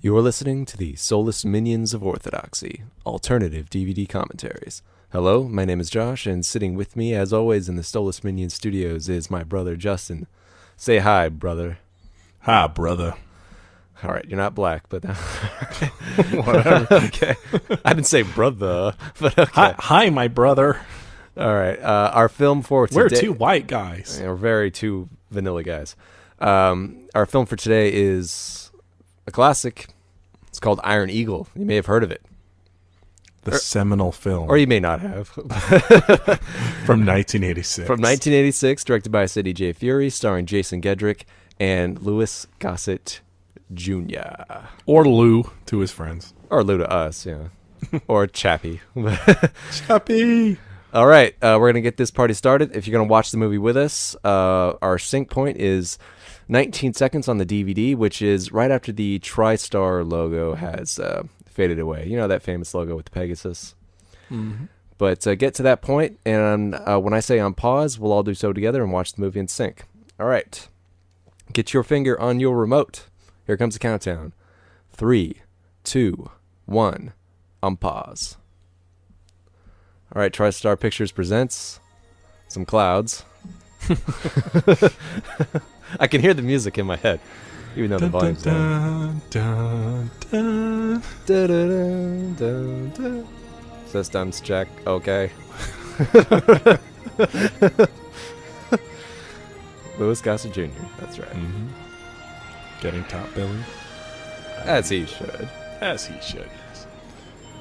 You're listening to the Soulless Minions of Orthodoxy, alternative DVD commentaries. Hello, my name is Josh, and sitting with me, as always, in the Soulless Minions studios is my brother, Justin. Say hi, brother. Hi, brother. All right, you're not black, but... Whatever. Okay. I didn't say brother, but okay. Hi, my brother. All right, our film for today... We're two white guys. We're very two vanilla guys. Our film for today is a classic. It's called Iron Eagle. You may have heard of it. The seminal film. Or you may not have. From 1986. From 1986, directed by Sidney J. Furie, starring Jason Gedrick and Louis Gossett Jr. Or Lou to his friends. Or Lou to us, yeah. Or Chappie. Chappie! All right, we're going to get this party started. If you're going to watch the movie with us, our sync point is 19 seconds on the DVD, which is right after the TriStar logo has faded away. You know that famous logo with the Pegasus? Mm-hmm. But get to that point, and when I say on pause, we'll all do so together and watch the movie in sync. All right. Get your finger on your remote. Here comes the countdown. 3, 2, 1. On pause. All right, TriStar Pictures presents some clouds. I can hear the music in my head, even though the volume's down. Systems check. Okay. Louis Gossett Jr. That's right. Mm-hmm. Getting top billing. As he should. As he should, yes.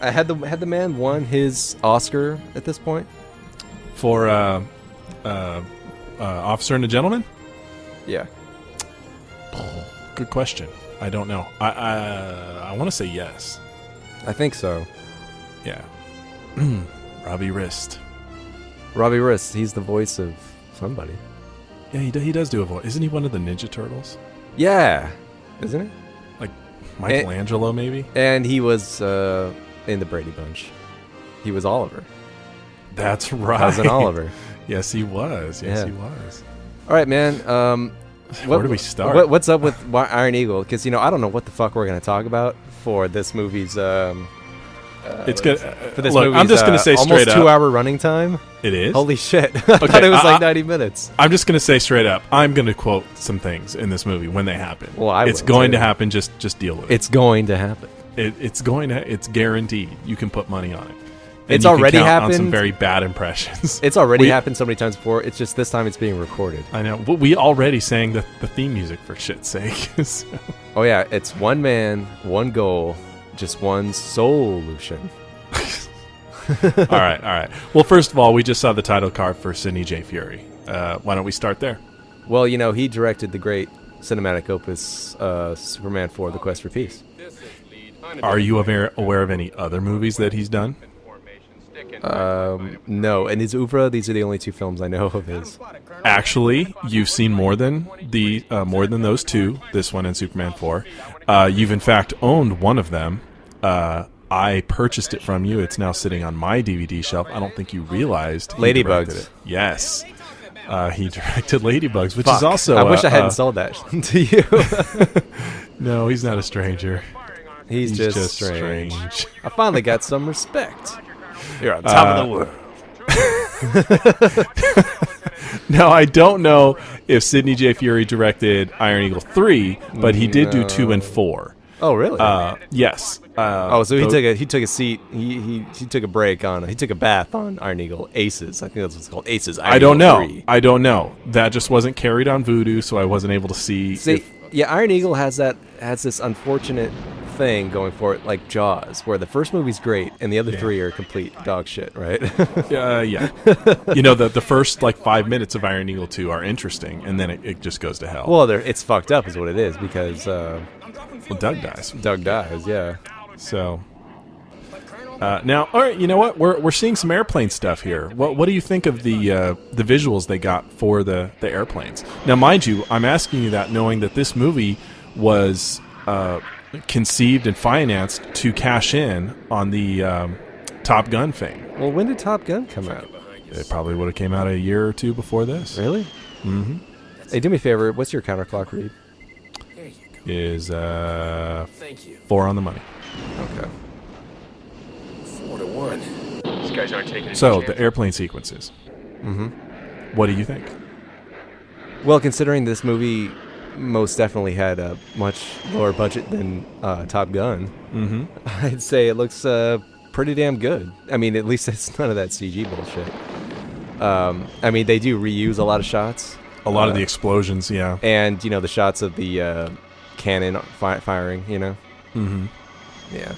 Had the man won his Oscar at this point? For Officer and a Gentleman? Yeah. Good question. I don't know. I want to say yes. I think so. Yeah. Robbie Wrist. Robbie Wrist. He's the voice of somebody. Yeah, he does do a voice. Isn't he one of the Ninja Turtles? Yeah. Isn't he? Like Michelangelo, maybe? And he was in the Brady Bunch. He was Oliver. That's right. Cousin Oliver. Yes, he was. Yes, he was. All right, man. Where do we start? What's up with Iron Eagle? Because, I don't know what the fuck we're going to talk about for this movie's... it's good. For this Look, movie's, I'm just going to say straight up. Almost 2-hour running time? It is? Holy shit. I thought it was like 90 minutes. I'm just going to say straight up. I'm going to quote some things in this movie when they happen. Well, it's going to happen. Just deal with it. It's going to happen. It's guaranteed. You can put money on it. And it's already happened. On some very bad impressions. It's already happened so many times before. It's just this time it's being recorded. I know. But we already sang the theme music for shit's sake. So. Oh yeah, it's one man, one goal, just one solution. All right. Well, first of all, we just saw the title card for Sidney J. Furie. Why don't we start there? Well, he directed the great cinematic opus Superman 4: The Quest for Peace. Are you aware of any other movies that he's done? No. And his oeuvre, these are the only two films I know of his. Actually, you've seen more than those two, this one and Superman 4. You've in fact owned one of them. I purchased it from you. It's now sitting on my DVD shelf. I don't think you realized. Ladybugs. Yes. He directed Ladybugs, which is also... I wish I hadn't sold that to you. No, he's not a stranger. He's just strange. I finally got some respect. You're on top of the world. Now, I don't know if Sidney J. Furie directed Iron Eagle 3, but he did do 2 and 4. Oh, really? Yes. So he took a seat. He took a break on. He took a bath on Iron Eagle Aces. I think that's what it's called. Aces. I don't know. That just wasn't carried on Vudu, so I wasn't able to see. Iron Eagle has this unfortunate thing going for it, like Jaws, where the first movie's great and the other three are complete dog shit, right? Yeah. The first 5 minutes of Iron Eagle 2 are interesting, and then it just goes to hell. Well, it's fucked up, is what it is, because Doug dies. Doug dies, yeah. So now, all right, you know what? We're seeing some airplane stuff here. What do you think of the visuals they got for the airplanes? Now, mind you, I'm asking you that knowing that this movie was conceived and financed to cash in on the Top Gun fame. Well, when did Top Gun come out? It probably would have came out a year or two before this. Really? Mm-hmm. Hey, do me a favor. What's your counterclock read? There you go. is Thank you. 4 on the money. Okay. 4-1. These guys aren't taking any So, chances. the airplane sequences. Mm-hmm. What do you think? Well, considering this movie most definitely had a much lower budget than Top Gun, Mm-hmm. I'd say it looks pretty damn good. I mean, at least it's none of that CG bullshit. I mean, they do reuse a lot of shots. A lot of the explosions, yeah. And, the shots of the cannon firing, Mm-hmm. Yeah.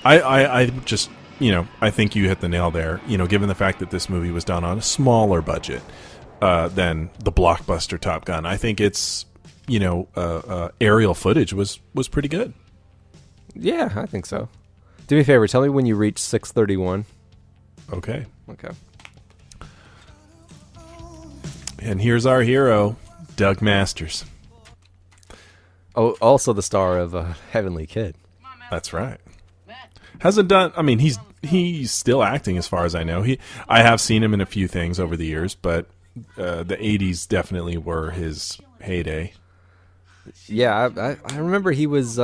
I just, I think you hit the nail there. Given the fact that this movie was done on a smaller budget than the blockbuster Top Gun, I think it's, aerial footage was pretty good. Yeah, I think so. Do me a favor. Tell me when you reach 6:31. Okay. Okay. And here's our hero, Doug Masters. Oh, also the star of Heavenly Kid. That's right. Hasn't done. I mean, he's still acting as far as I know. I have seen him in a few things over the years, but the '80s definitely were his heyday. Yeah, I remember he was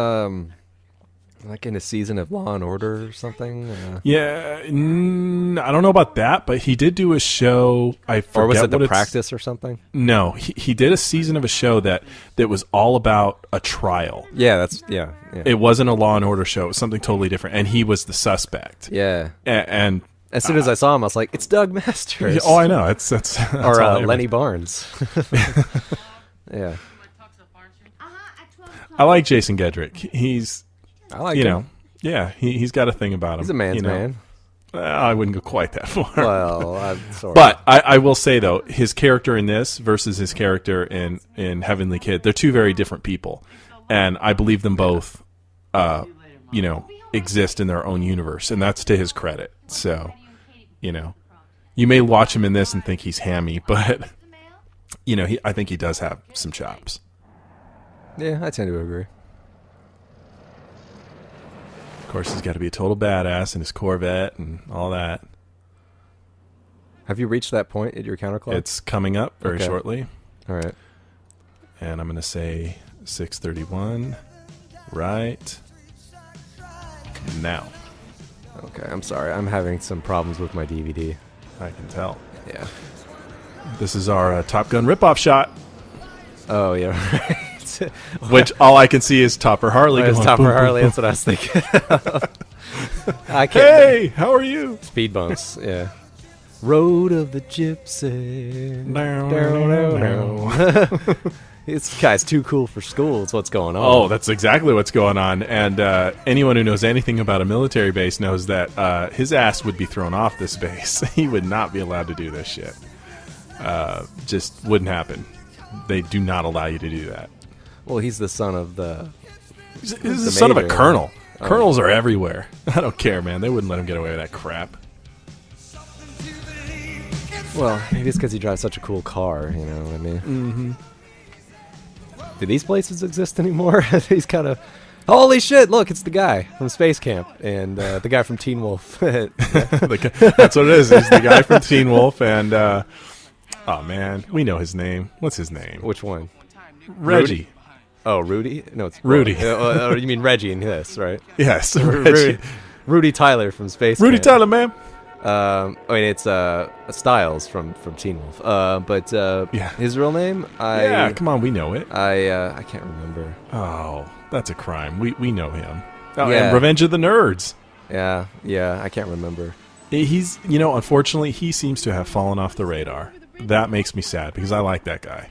like in a season of Law and Order or something. Yeah, I don't know about that, but he did do a show. I forget Or was it what The it's- Practice or something? No, he did a season of a show that was all about a trial. Yeah, yeah. It wasn't a Law and Order show. It was something totally different, and he was the suspect. Yeah. And As soon as I saw him, I was like, "It's Doug Masters." oh, I know. That's or all I Lenny Barnes. Yeah, I like Jason Gedrick. He's I like him. yeah, he's got a thing about him. He's a man's man. I wouldn't go quite that far. Well, I'm sorry. But I will say, though, his character in this versus his character in Heavenly Kid, they're two very different people. And I believe them both, exist in their own universe. And that's to his credit. So, you may watch him in this and think he's hammy, but, I think he does have some chops. Yeah, I tend to agree. Of course, he's got to be a total badass in his Corvette and all that. Have you reached that point at your counterclock? It's coming up very Okay. shortly. All right. And I'm going to say 6:31 right now. Okay, I'm sorry. I'm having some problems with my DVD. I can tell. Yeah. This is our Top Gun ripoff shot, Oh, yeah, right. which all I can see is Topper Harley It's going, Topper boom, boom, Harley. boom. That's what I was thinking. I can't. Hey, how are you? Speed bumps. Yeah. Road of the Gypsy. Down, Down, down. down. This guy's too cool for school. Is what's going on. Oh, that's exactly what's going on. And anyone who knows anything about a military base knows that his ass would be thrown off this base. He would not be allowed to do this shit. Just wouldn't happen. They do not allow you to do that. Well, he's the son of the. He's the son of a major. colonel. Oh. Colonels are everywhere. I don't care, man. They wouldn't let him get away with that crap. Well, maybe it's because he drives such a cool car. You know what I mean? Mm-hmm. Do these places exist anymore? He's kind of. Holy shit! Look, it's the guy from Space Camp and the guy from Teen Wolf. That's what it is. He's the guy from Teen Wolf, and oh man, we know his name. What's his name? Which one? Reggie. Oh, Rudy? No, it's Rudy. Oh, you mean Reggie in this, right? Yes, Reggie. Rudy Tyler from Space Rudy Camp. Tyler, man. I mean, it's Styles from Teen Wolf. But Yeah. his real name, Yeah, come on, we know it. I can't remember. Oh, that's a crime. We know him. Oh, Yeah. and Revenge of the Nerds. Yeah, I can't remember. He's, unfortunately, he seems to have fallen off the radar. That makes me sad because I like that guy.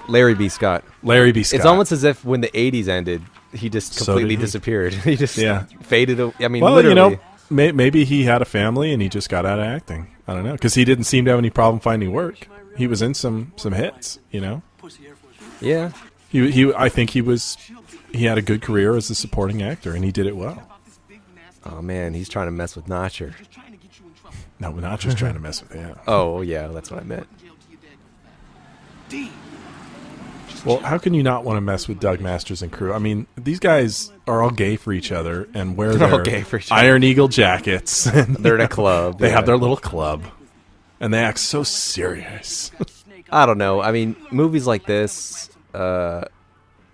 Larry B. Scott. Larry B. Scott. It's almost as if when the 80s ended, he just So completely did he. disappeared. He just Yeah. faded. I mean, Well, literally. maybe he had a family and he just got out of acting. I don't know, because he didn't seem to have any problem finding work. He was in some hits, Yeah. I think he had a good career as a supporting actor, and he did it well. Oh, man, he's trying to mess with Notcher. No, we're not just trying to mess with him. Oh, yeah, that's what I meant. Well, how can you not want to mess with Doug Masters and crew? I mean, these guys are all gay for each other and wear They're all their gay for each other. Iron Eagle jackets. And, They're in a club. They yeah. have their little club, and they act so serious. I don't know. I mean, movies like this,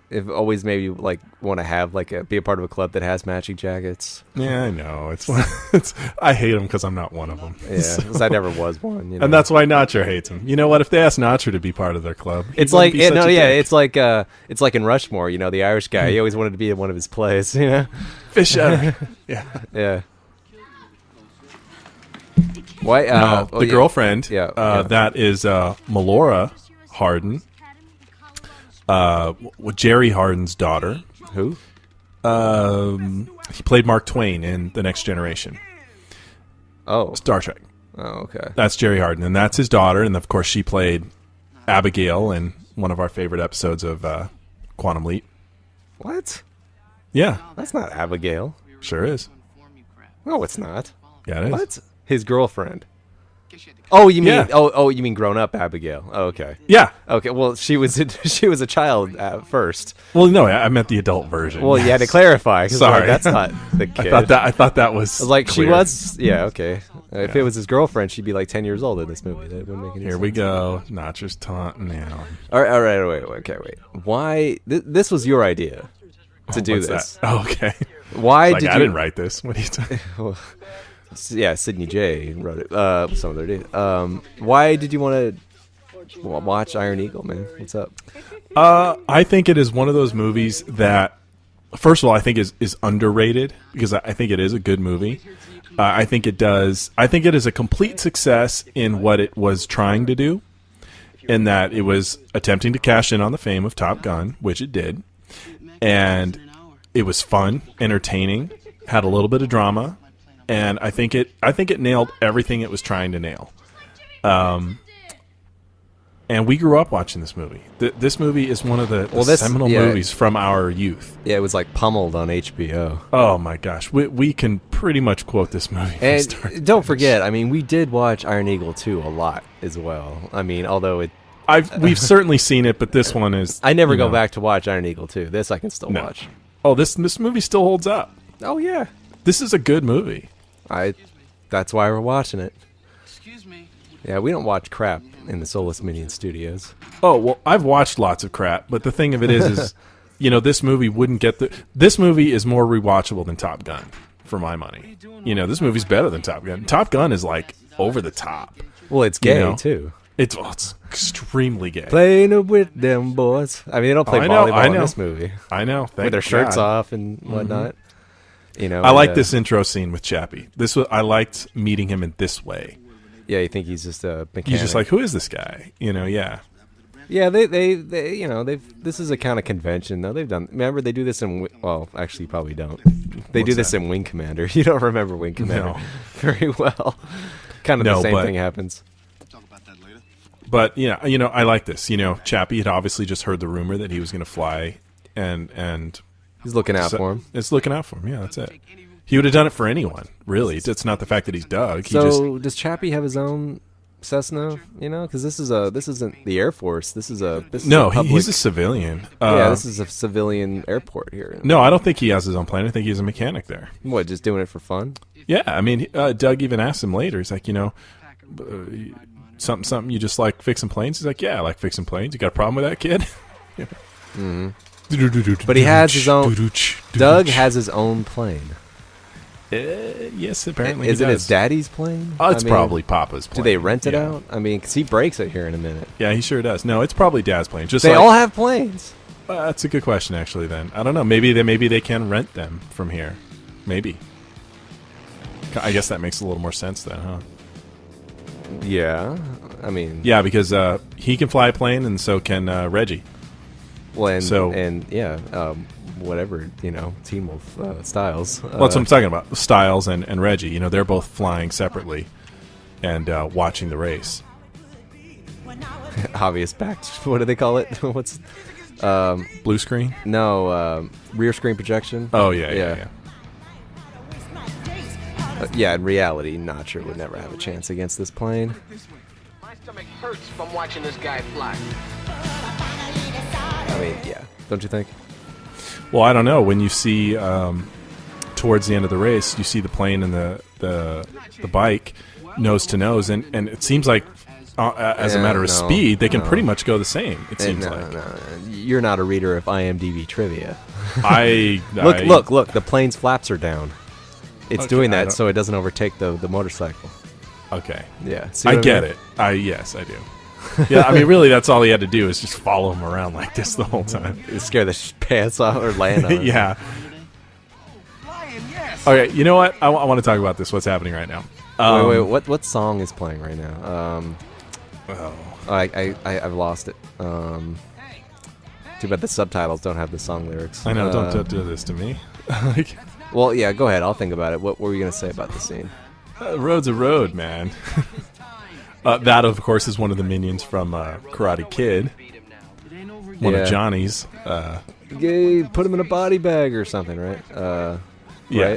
if always maybe like want to have like be a part of a club that has matching jackets. Yeah, I know. I hate them because I'm not one of them. Yeah, because I never was one. You know? And that's why Nacho hates him. You know what? If they asked Nacho to be part of their club, it's like it's like in Rushmore. You know, the Irish guy. He always wanted to be in one of his plays. You know, fish out. Yeah. Yeah. Why? The girlfriend. Yeah. That is Melora Hardin. Jerry Hardin's daughter. Who? He played Mark Twain in The Next Generation. Oh. Star Trek. Oh, okay. That's Jerry Hardin, and that's his daughter, and of course she played Abigail in one of our favorite episodes of Quantum Leap. What? Yeah. That's not Abigail. Sure is. No, it's not. Yeah, it is. What? His girlfriend. Oh, you mean Yeah. you mean grown up Abigail? Oh, okay. Yeah. Okay. Well, she was a child at first. Well, no, I meant the adult version. Well, you had to clarify. 'Cause, Sorry. like, that's not the kid. I thought that was like clear. she was. Yeah. Okay. If it was his girlfriend, she'd be like 10 years old in this movie. That wouldn't make any sense. Here we go. Nacho's taunting now. All right. Wait. Why? This was your idea to do What's this. that? Oh, okay. Why Like, did I you? didn't write this. What are you talking? Yeah, Sidney J wrote it. Some other dude. Why did you want to watch Iron Eagle, man? What's up? I think it is one of those movies that, first of all, I think is underrated because I think it is a good movie. I think it is a complete success in what it was trying to do, in that it was attempting to cash in on the fame of Top Gun, which it did, and it was fun, entertaining, had a little bit of drama. And I think it nailed everything it was trying to nail. And we grew up watching this movie. This movie is one of the seminal movies from our youth. Yeah, it was like pummeled on HBO. Oh my gosh, we can pretty much quote this movie. And don't forget, I mean, we did watch Iron Eagle 2 a lot as well. I mean, although we've certainly seen it, but this one is. I never go back to watch Iron Eagle 2. This I can still watch. Oh, this movie still holds up. Oh yeah, this is a good movie. That's why we're watching it. Excuse me. Yeah, we don't watch crap in the Soullessminions studios. Oh, well, I've watched lots of crap, but the thing of it is this movie wouldn't get this movie is more rewatchable than Top Gun, for my money. This movie's better than Top Gun. Top Gun is like over the top. Well, it's gay too. It's extremely gay. Playing with them boys. I mean, they don't play volleyball in this movie. I know. With their shirts off and whatnot. Mm-hmm. I like this intro scene with Chappie. I liked meeting him in this way. Yeah, you think he's just a mechanic. He's just like, who is this guy? Yeah. Yeah, they this is a kind of convention though. They've done. Remember, they do this in. Well, actually, you probably don't. They do this in Wing Commander. You don't remember Wing Commander very well. Kind of the same thing happens. Talk about that later. But I like this. Chappie had obviously just heard the rumor that he was going to fly, and he's looking out for him. It's looking out for him. Yeah, that's it. He would have done it for anyone, really. It's not the fact that he's Doug. Does Chappie have his own Cessna? Because this isn't the Air Force. This is a he's a civilian. This is a civilian airport here. No, I don't think he has his own plane. I think he's a mechanic there. What, just doing it for fun? Yeah, I mean, Doug even asked him later. He's like, something you just like fixing planes. He's like, yeah, I like fixing planes. You got a problem with that, kid? Mm-hmm. But he has his own. Doug has his own plane. Yes, apparently. Is it his daddy's plane? Oh, it's probably Papa's plane. Do they rent it out? I mean, because he breaks it here in a minute. Yeah, he sure does. No, it's probably Dad's plane. They all have planes. That's a good question, actually. Then I don't know. Maybe they can rent them from here. Maybe. I guess that makes a little more sense then, huh? Yeah, I mean. Yeah, because he can fly a plane, and so can Reggie. Well, whatever, Team Wolf Styles. Well, that's what I'm talking about. Styles and Reggie, they're both flying separately and watching the race. Obvious back. What do they call it? What's blue screen? No, rear screen projection. Oh yeah. Yeah, in reality, Nacho would never have a chance against this plane. My stomach hurts from watching this guy fly. I mean, yeah. Don't you think? Well, I don't know. When you see towards the end of the race, you see the plane and the bike nose to nose, and it seems like as a matter of speed, they can pretty much go the same. It seems like. No. You're not a reader of IMDb trivia. Look. The plane's flaps are down. It's doing that so it doesn't overtake the motorcycle. Okay. Yeah. I get it. Yes, I do. Yeah, I mean, really, that's all he had to do is just follow him around like this the whole time. Scare the pants off or land on him. Yeah. Okay, you know what? I want to talk about this. What's happening right now? Wait. What song is playing right now? I've lost it. Too bad the subtitles don't have the song lyrics. I know. Don't do this to me. Well, yeah. Go ahead. I'll think about it. What were you gonna say about the scene? Road's a road, man. That, of course, is one of the minions from Karate Kid. One of Johnny's. Put him in a body bag or something, right? Yeah.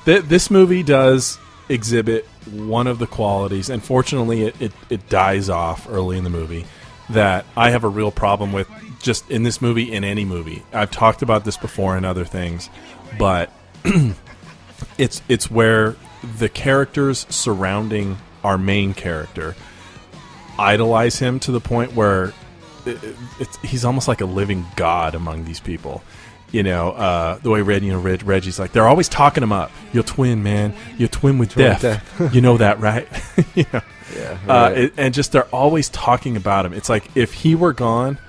This movie does exhibit one of the qualities, and fortunately it dies off early in the movie, that I have a real problem with just in this movie, in any movie. I've talked about this before in other things, but it's where the characters surrounding our main character idolize him to the point where he's almost like a living god among these people. You know, the way Reggie's like, they're always talking him up. You'll twin, man. You'll twin with death. You know that, right? You know? Yeah. Right. And just they're always talking about him. It's like if he were gone,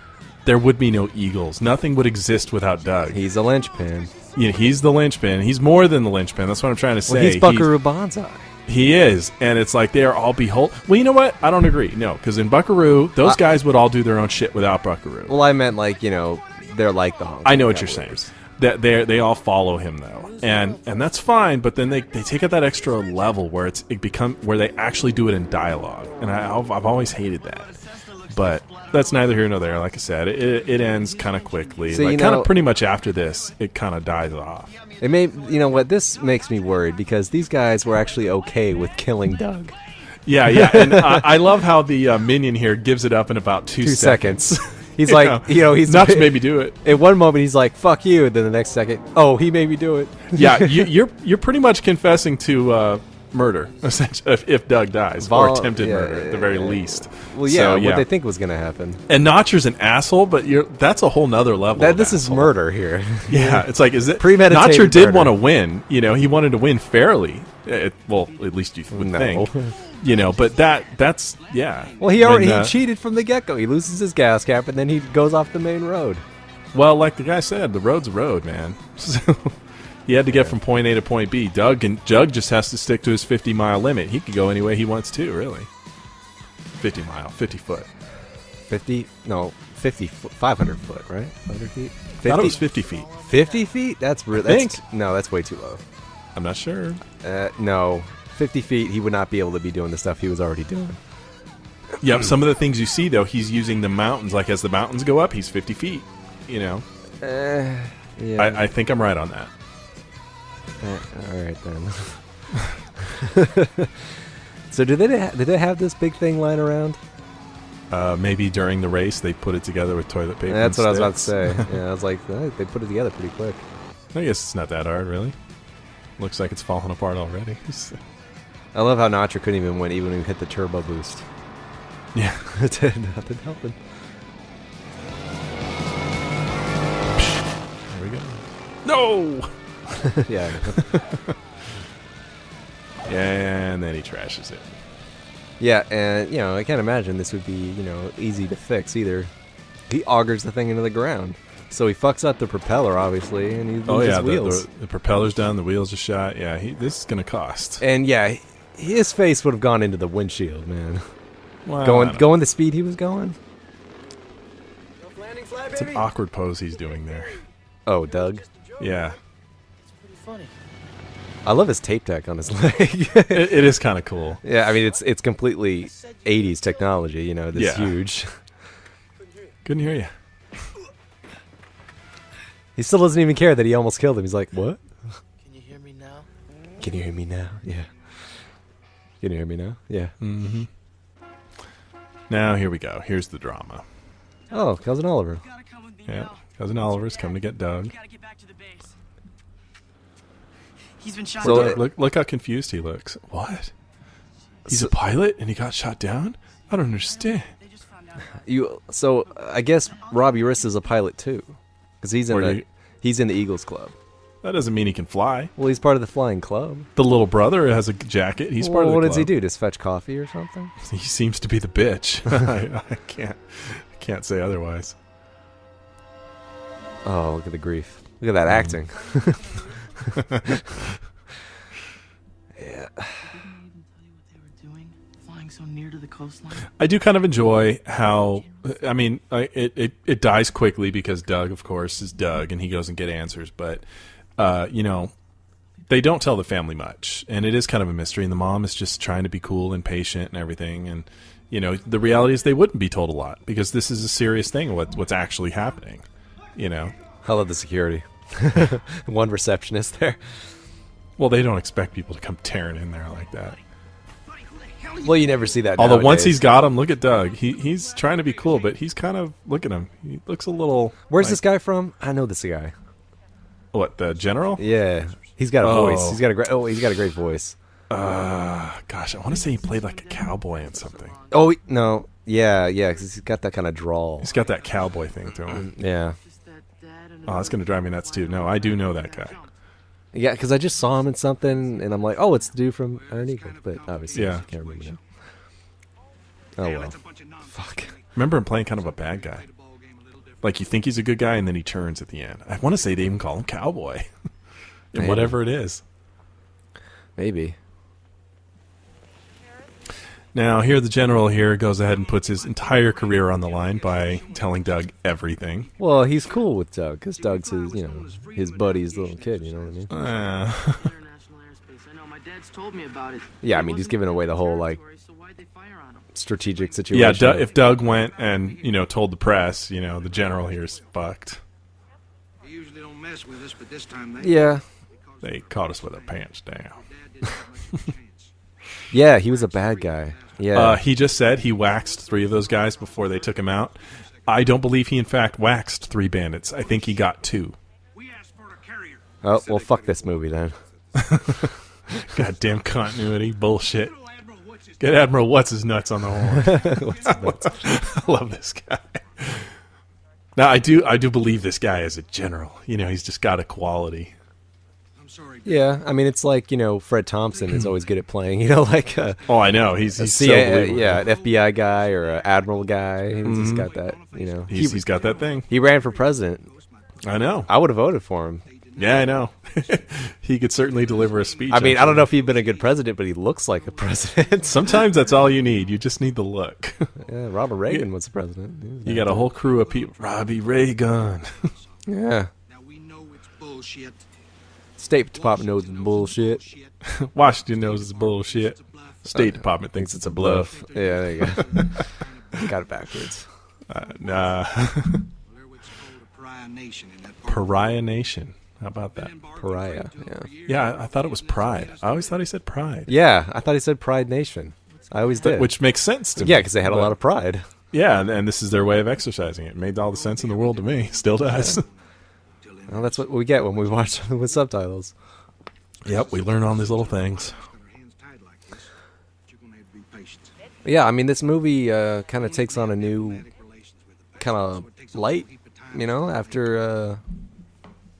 there would be no Eagles. Nothing would exist without Doug. He's a linchpin. You know, he's the linchpin. He's more than the linchpin. That's what I'm trying to say. Well, he's Buckaroo Banzai. He is, and it's like they are all behold. Well, you know what? I don't agree. No, because in Buckaroo, those guys would all do their own shit without Buckaroo. Well, I meant like, you know, they're like the Hong Kong I know what Cowboys. you're saying. That they all follow him though, and that's fine. But then they take it that extra level where where they actually do it in dialogue, and I've always hated that. But that's neither here nor there. Like I said, it ends kind of quickly. So, like kind of pretty much after this, it kind of dies off. It may, you know what? This makes me worried because these guys were actually okay with killing Doug. Yeah, and I love how the minion here gives it up in about 2 seconds. He's like, he's not to maybe do it. At one moment, he's like, "Fuck you," and then the next second, "Oh, he made me do it." Yeah, you're pretty much confessing to murder, essentially, if Doug dies, or attempted murder at the very least. Well, yeah, what they think was going to happen. And Notcher's an asshole, but that's a whole nother level. This is murder here. Yeah, it's like, is it premeditated? Notcher did want to win. You know, he wanted to win fairly. Well, at least you would think. You know, but that's yeah. Well, he cheated from the get-go. He loses his gas cap, and then he goes off the main road. Well, like the guy said, the road's a road, man. So he had to get from point A to point B. Doug just has to stick to his 50-mile limit. He could go any way he wants to, really. 50 foot. 50? No, 50 foot, 500 foot, right? 500 feet? 50? I thought it was 50 feet. 50 feet? That's no, that's way too low. I'm not sure. No. 50 feet, he would not be able to be doing the stuff he was already doing. Yep, some of the things you see, though, he's using the mountains. Like, as the mountains go up, he's 50 feet, you know. Yeah. I think I'm right on that. All right, then. So did they have this big thing lying around? Maybe during the race, they put it together with toilet paper. That's what I was about to sticks. say. Yeah, I was like, they put it together pretty quick. I guess it's not that hard, really. Looks like it's falling apart already. I love how Notcher couldn't even win, even when he hit the turbo boost. Yeah. Nothing helping. There we go. No! Yeah. And then he trashes it. Yeah, and, I can't imagine this would be, easy to fix either. He augers the thing into the ground. So he fucks up the propeller, obviously, and he loses wheels. The propeller's down, the wheels are shot. Yeah, this is going to cost. And, yeah, his face would have gone into the windshield, man. Well, going the speed he was going. It's an awkward pose he's doing there. Oh, Doug? Yeah. I love his tape deck on his leg. It is kind of cool. Yeah, I mean, it's completely 80s technology, this huge. Couldn't hear you. He still doesn't even care that he almost killed him. He's like, what? Can you hear me now? Can you hear me now? Yeah. Can you hear me now? Yeah. Mm-hmm. Now, here we go. Here's the drama. Oh, Cousin Oliver. Yeah, Cousin Oliver's coming to get Doug. He's been shot. So look how confused he looks. What? He's a pilot and he got shot down? I don't understand. So I guess Robbie Rist is a pilot too, because he's in the Eagles Club. That doesn't mean he can fly. Well, he's part of the flying club. The little brother has a jacket. He's part of the club. What does he do? Just fetch coffee or something? He seems to be the bitch. I can't say otherwise. Oh, look at the grief. Look at that acting. Yeah. So near to the coastline. I do kind of enjoy how, I mean, it dies quickly because Doug, of course, is Doug, and he goes and get answers. But, they don't tell the family much, and it is kind of a mystery. And the mom is just trying to be cool and patient and everything. And the reality is they wouldn't be told a lot because this is a serious thing. What's actually happening? I love the security. One receptionist there. Well, they don't expect people to come tearing in there like that. Well, you never see that. Although nowadays. Once he's got him, look at Doug. He's trying to be cool, but he's kind of, look at him. He looks a little. Where's this guy from? I know this guy. What, the general? Yeah, he's got a voice. He's got a great voice. Gosh, I want to say he played like a cowboy in something. Oh no, yeah, because he's got that kind of drawl. He's got that cowboy thing to him. Yeah. Oh, that's gonna drive me nuts too. No, I do know that guy. Yeah, because I just saw him in something, and I'm like, oh, it's the dude from Iron Eagle. But obviously, I can't remember now. Oh, well. Fuck. Remember him playing kind of a bad guy. Like, you think he's a good guy, and then he turns at the end. I want to say they even call him Cowboy. And whatever it is. Maybe. Now, here the general here goes ahead and puts his entire career on the line by telling Doug everything. Well, he's cool with Doug, because Doug's his buddy's little kid, you know what I mean? Yeah, I mean, he's giving away the whole, strategic situation. Yeah, if Doug went and, told the press, the general here is fucked. They usually don't mess with us, but this time they caught us with our pants down. Yeah, he was a bad guy. Yeah. He just said he waxed 3 of those guys before they took him out. I don't believe he, in fact, waxed 3 bandits. I think he got 2. Oh, well, fuck this movie, then. Goddamn continuity. Bullshit. Get Admiral What's-His-Nuts on the horn. I love this guy. Now, I do believe this guy is a general. He's just got a quality. Yeah, I mean, it's like, Fred Thompson is always good at playing, oh, I know. He's so believable. Yeah, an FBI guy or an admiral guy. He's just got that, He's got that thing. He ran for president. I know. I would have voted for him. Yeah, I know. He could certainly deliver a speech. I mean, I don't know if he'd been a good president, but he looks like a president. Sometimes that's all you need. You just need the look. Yeah, Robert Reagan was the president. You got a whole crew of people. Robbie Reagan. Yeah. Now we know it's bullshit. State Department knows it's bullshit. Washington knows it's bullshit. State Department thinks it's a bluff. Yeah, there you go. Got it backwards. Nah. Pariah Nation. How about that? Pariah, yeah. Yeah, I thought it was Pride. I always thought he said Pride. Yeah, I thought he said Pride Nation. I always did. Which makes sense to me. Yeah, because they had a lot of pride. Yeah, and this is their way of exercising it. Made all the sense in the world to me. Still does. Well, that's what we get when we watch with subtitles. Yep, we learn all these little things. Yeah, I mean, this movie kind of takes on a new kind of light,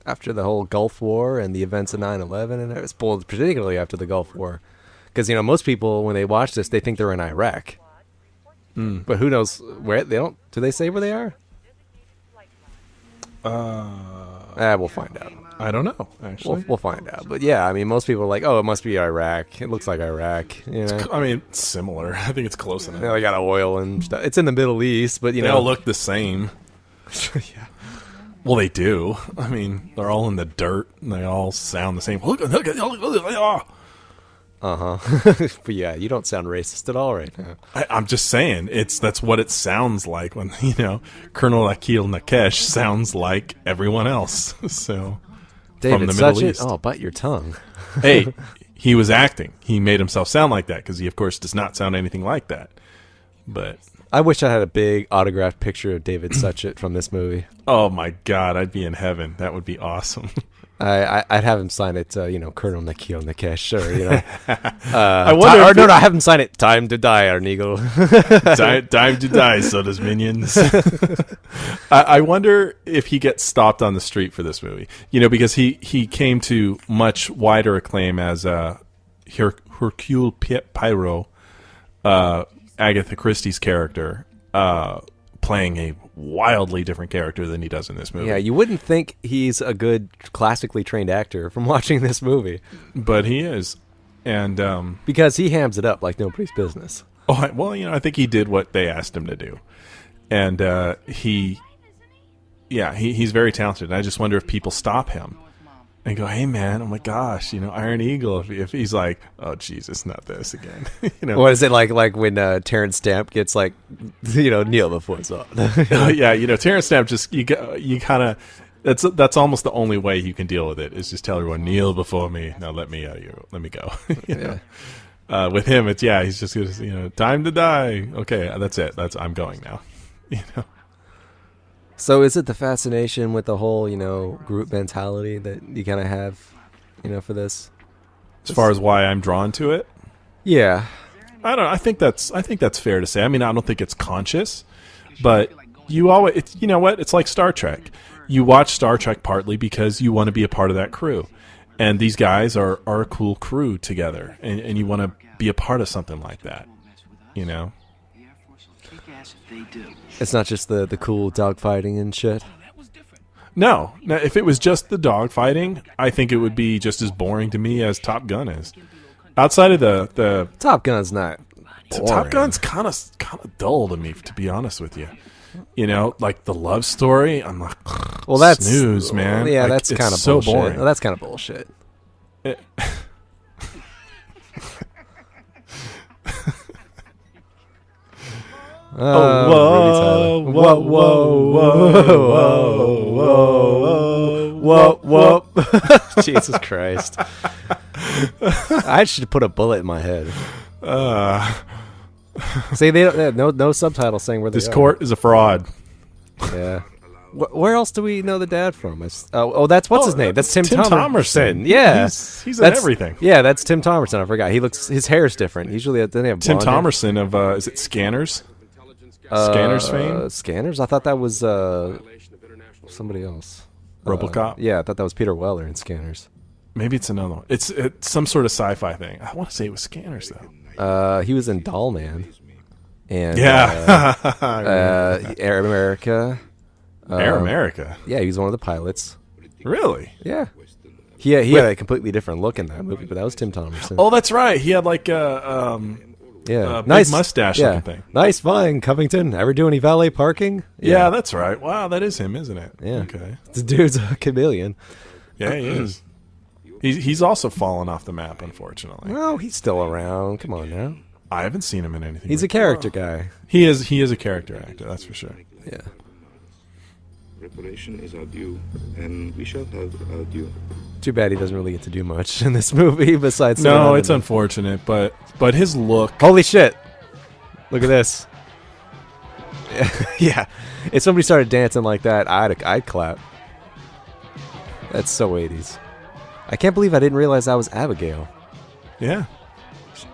after the whole Gulf War and the events of 9/11, and it's particularly after the Gulf War, because most people when they watch this they think they're in Iraq, but who knows where they don't? Do they say where they are? We'll find out. I don't know. Actually, we'll find out. But yeah, I mean, most people are like, "Oh, it must be Iraq. It looks like Iraq." I mean, it's similar. I think it's close enough. They got oil and stuff. It's in the Middle East, but they all look the same. Yeah. Well, they do. I mean, they're all in the dirt, and they all sound the same. But yeah, you don't sound racist at all right now. I'm just saying, that's what it sounds like when Colonel Akil Nakesh sounds like everyone else. So, David, from the Middle East. Oh, bite your tongue. Hey, he was acting. He made himself sound like that because he, of course, does not sound anything like that. But I wish I had a big autographed picture of David Suchet from this movie. Oh my God, I'd be in heaven. That would be awesome. I'd have him sign it, Colonel Nikio Nikesh, or I wonder. I have him sign it. Time to die, Arnigo. Time to die, Soullessminions. I wonder if he gets stopped on the street for this movie. Because he came to much wider acclaim as Hercule Poirot, Agatha Christie's character, playing a wildly different character than he does in this movie. Yeah, you wouldn't think he's a good classically trained actor from watching this movie, but he is, and because he hams it up like nobody's business. Oh well, I think he did what they asked him to do, and he's very talented. And I just wonder if people stop him and go, "Hey, man, oh my gosh, Iron Eagle." If he's like, "Oh, Jesus, not this again," What is it like when Terrence Stamp gets kneel before it's on? Terrence Stamp just you kind of that's almost the only way you can deal with it is just tell everyone kneel before me. Now let me go. With him, it's he's just time to die. Okay, that's it. I'm going now. So is it the fascination with the whole, group mentality that you kind of have, for this? As far as why I'm drawn to it? Yeah. I don't know. I think that's fair to say. I mean, I don't think it's conscious, but you always, it's like Star Trek. You watch Star Trek partly because you want to be a part of that crew. And these guys are a cool crew together, and you want to be a part of something like that, It's not just the cool dogfighting and shit. No, if it was just the dogfighting, I think it would be just as boring to me as Top Gun is. Outside of the Top Gun's not boring. Top Gun's kind of dull to me, to be honest with you. Like the love story, I'm like, well, that's snooze, man. Yeah, like, that's kind of so bullshit. boring. Well, that's kind of bullshit. Whoa, whoa, whoa, whoa, whoa. Jesus Christ. I should put a bullet in my head. See, they don't, no subtitles saying where they this are. court is a fraud. Yeah. Where else do we know the dad from? That's what's his name? That's Tim Thomerson. Yeah, he's in everything. Yeah, that's Tim Thomerson. I forgot. His hair's different. Usually, they have Tim blonde Thomerson hair. of is it Scanners? Scanners fame. Scanners. I thought that was somebody else. RoboCop. Yeah, I thought that was Peter Weller in Scanners. Maybe it's another one. It's some sort of sci-fi thing. I want to say it was Scanners though. He was in Doll Man. And Air America. Air America. Yeah, he was one of the pilots. Really? Yeah. He had a completely different look in that movie, but that was Tim Thomerson. Oh, that's right. He had like a nice big mustache looking thing. Nice flying, Covington. Ever do any valet parking? Yeah, that's right. Wow, that is him, isn't it? Yeah. Okay. The dude's a chameleon. Yeah, he is. He's also fallen off the map, unfortunately. No, he's still around. Come on now. I haven't seen him in anything. He's a character guy. He is a character actor, that's for sure. Yeah. Reparation is our due, and we shall have our due. Too bad he doesn't really get to do much in this movie besides... No, it's unfortunate, but his look... Holy shit. Look at this. Yeah. If somebody started dancing like that, I'd clap. That's so 80s. I can't believe I didn't realize that was Abigail. Yeah.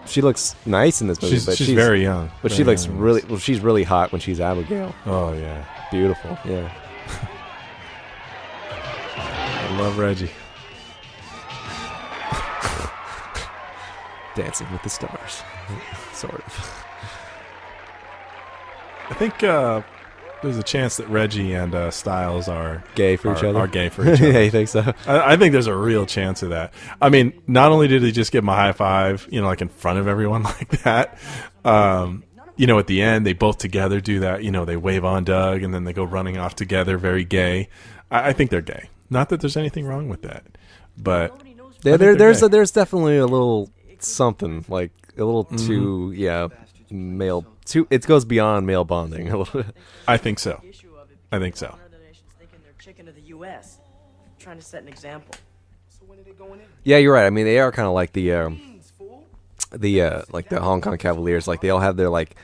She looks nice in this movie, but she's very young. But she looks really... Well, she's really hot when she's Abigail. Oh, yeah. Beautiful, yeah. I love Reggie. Dancing with the Stars. Sort of. I think there's a chance that Reggie and Styles are gay for each other. Are gay for each other. Yeah, you think so? I think there's a real chance of that. I mean, not only did he just give him a high five, like in front of everyone like that, at the end, they both together do that. They wave on Doug, and then they go running off together, very gay. I think they're gay. Not that there's anything wrong with that, but there's definitely a little something, like a little too, male. It goes beyond male bonding a little bit. I think so. Trying to set an example. Yeah, you're right. I mean, they are kind of like the Hong Kong Cavaliers. Like they all have their like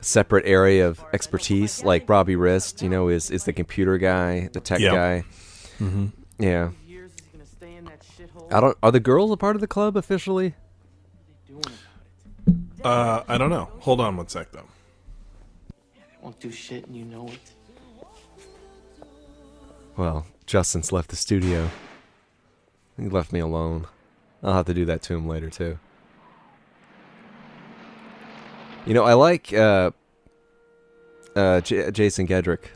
separate area of expertise. Like Robbie Wrist, is the computer guy, the tech guy. Mm-hmm. Yeah. Are the girls a part of the club officially? I don't know. Hold on one sec, though. Won't do shit and you know it. Well, Justin's left the studio. He left me alone. I'll have to do that to him later, too. You know, I like Jason Gedrick.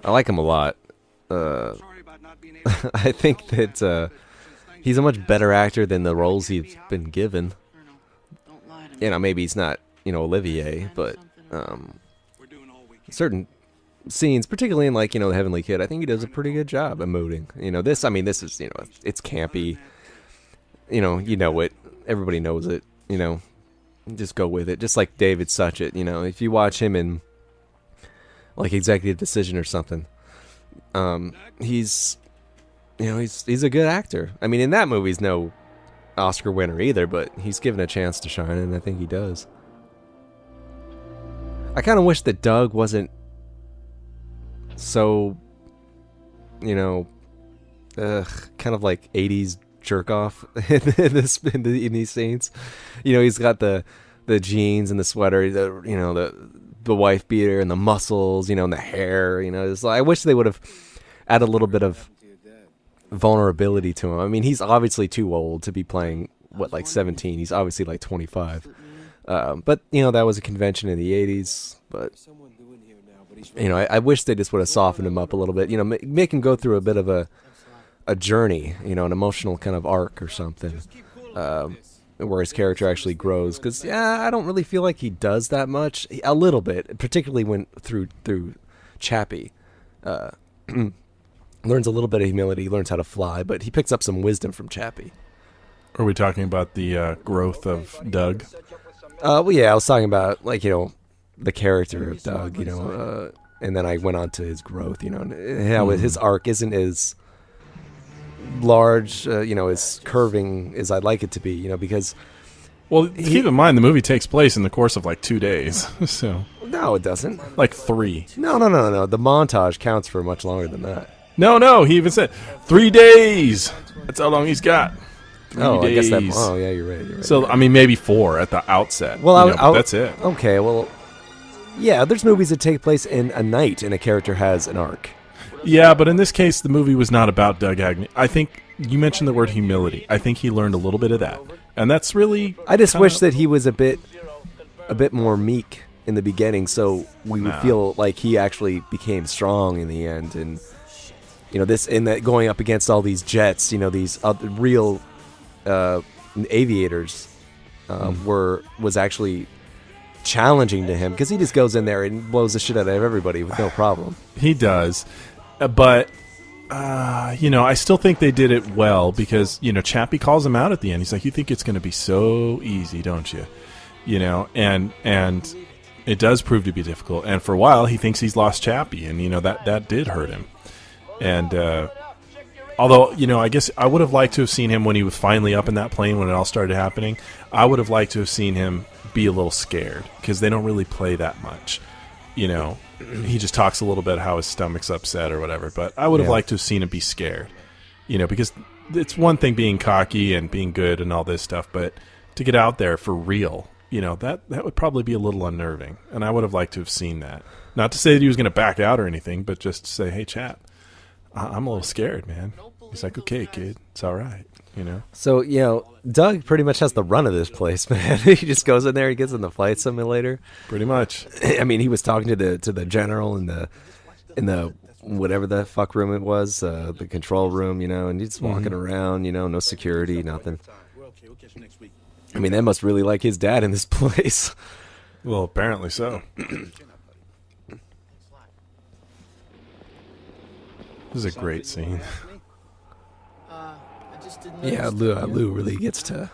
I like him a lot. I think that he's a much better actor than the roles he's been given. You know, maybe he's not, Olivier, but certain scenes, particularly in, like, The Heavenly Kid, I think he does a pretty good job emoting. This is, it's campy. You know it. Everybody knows it, Just go with it. Just like David Suchet, if you watch him in, like, Executive Decision or something, he's a good actor. I mean, in that movie, he's no Oscar winner either, but he's given a chance to shine, and I think he does. I kind of wish that Doug wasn't so, kind of like 80s jerk off in these scenes. He's got the jeans and the sweater, the wife beater and the muscles, and the hair. I wish they would have added a little bit of vulnerability to him. I mean, he's obviously too old to be playing like 17. He's obviously like 25. But that was a convention in the 80s. But I wish they just would have softened him up a little bit. Make him go through a bit of a journey, an emotional kind of arc or something, where his character actually grows. Because I don't really feel like he does that much. A little bit, particularly when through Chappie. Learns a little bit of humility, learns how to fly, but he picks up some wisdom from Chappie. Are we talking about the growth of Doug? Well, yeah, I was talking about, like, the character of Doug, and then I went on to his growth, how his arc isn't as large, as curving as I'd like it to be, because... Well, keep in mind, the movie takes place in the course of, like, 2 days, so... No, it doesn't. Like 3. No. The montage counts for much longer than that. No, he even said 3 days. That's how long he's got. 3 days. I guess that... Oh, yeah, you're right. So, I mean, maybe 4 at the outset. Well, but that's it. Okay, well... Yeah, there's movies that take place in a night and a character has an arc. Yeah, but in this case, the movie was not about Doug Agnew. I think you mentioned the word humility. I think he learned a little bit of that. And that's really... I just wish that he was a bit more meek in the beginning, so we would feel like he actually became strong in the end. And, that going up against all these jets, these real aviators was actually challenging to him, because he just goes in there and blows the shit out of everybody with no problem. He does. But, I still think they did it well, because, Chappie calls him out at the end. He's like, you think it's going to be so easy, don't you? And it does prove to be difficult. And for a while, he thinks he's lost Chappie, and, that did hurt him. And, although, I guess I would have liked to have seen him when he was finally up in that plane when it all started happening. I would have liked to have seen him be a little scared, because they don't really play that much. He just talks a little bit how his stomach's upset or whatever. But I would have liked to have seen him be scared, because it's one thing being cocky and being good and all this stuff, but to get out there for real, that would probably be a little unnerving. And I would have liked to have seen that. Not to say that he was going to back out or anything, but just to say, hey, chap, I'm a little scared, man. He's like, okay, kid, it's all right. So, Doug pretty much has the run of this place, man. He just goes in there, he gets in the flight simulator. Pretty much. I mean, he was talking to the general in the whatever the fuck room it was, the control room, and he's just walking around, no security, nothing. I mean, they must really like his dad in this place. Well, apparently so. This is a great scene. Yeah, Lou really gets to...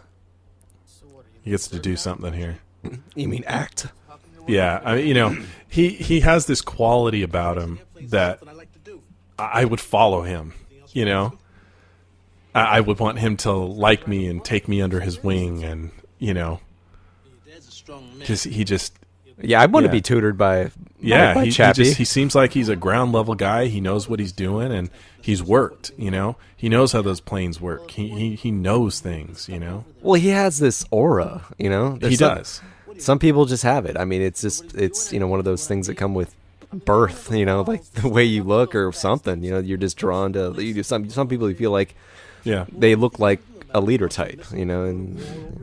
He gets to do something here. You mean act? Yeah, I mean, he has this quality about him that I would follow him, I would want him to like me and take me under his wing, and, because he just... Yeah, I want to be tutored by by he Chappie. he seems like he's a ground level guy. He knows what he's doing, and he's worked. You know, he knows how those planes work. He knows things. You know. Well, he has this aura. You know, He does. Some people just have it. I mean, it's one of those things that come with birth. You know, like the way you look or something. You know, you're just drawn to. Some people you feel like they look like a leader type, you know,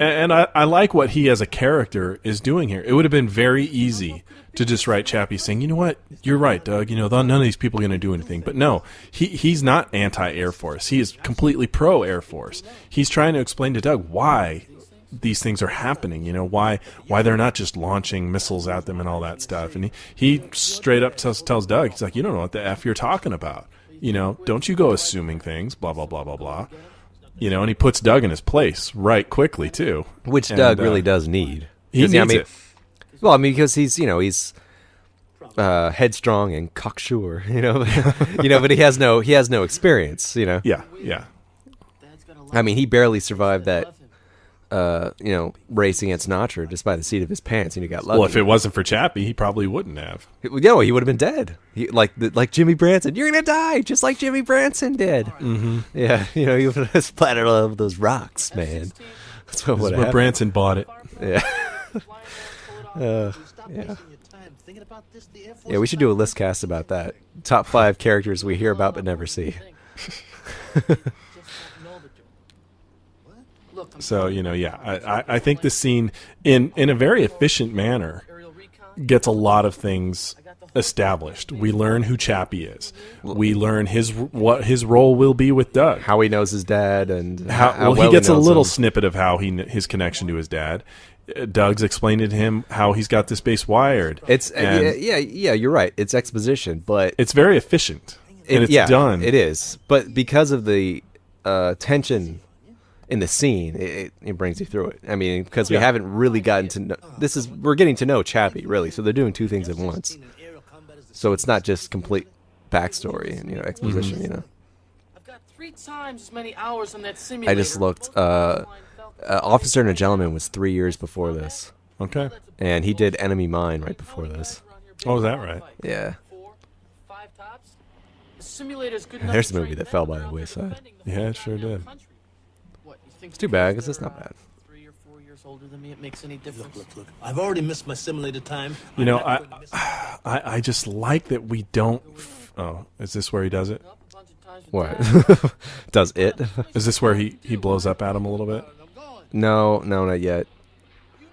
and I like what he as a character is doing here. It would have been very easy to just write Chappie saying, you know what, you're right, Doug. You know, none of these people are going to do anything. But no, he's not anti-Air Force. He is completely pro-Air Force. He's trying to explain to Doug why these things are happening. You know, why they're not just launching missiles at them and all that stuff. And he straight up tells Doug, he's like, you don't know what the F you're talking about. You know, don't you go assuming things. Blah blah blah blah blah. You know, and he puts Doug in his place right quickly too, which Doug really does need. He needs it. Well, I mean, because he's headstrong and cocksure, but he has no experience, you know. Yeah. I mean, he barely survived that, race against Notcher just by the seat of his pants, and he got lucky. Well, if it wasn't for Chappie, he probably wouldn't have. He would have been dead. Like Jimmy Branson, you're gonna die just like Jimmy Branson did. Mm-hmm. Yeah, he would have splattered all over those rocks, man. That's what would happen. Branson bought it. Yeah. Yeah, we should do a list cast about that. Top 5 characters we hear about but never see. So, I think this scene, in a very efficient manner, gets a lot of things established. We learn who Chappie is. We learn what his role will be with Doug. How he knows his dad, and he gets a little snippet of how his connection to his dad. Doug's explained to him how he's got this base wired. You're right. It's exposition, but it's very efficient, and it's done. It is, but because of the tension in the scene, it brings you through it. I mean, because we haven't really gotten to know. We're getting to know Chappie, really. So they're doing two things at once. So it's not just complete backstory and exposition. Mm-hmm. I've got 3 times as many hours on that simulator. I just looked. Officer and a Gentleman was 3 years before this. Okay. And he did Enemy Mine right before this. Oh, is that right? Yeah. 4, 5 tops. The simulator's good And there's a movie that fell by the wayside. Yeah, it sure did. It's too bad because it's not bad. 3 or 4 years older than me, it makes any difference. Look. I've already missed my simulated time. I just like that we don't. Oh, is this where he does it? What? Does it? Is this where he blows up at him a little bit? No, not yet.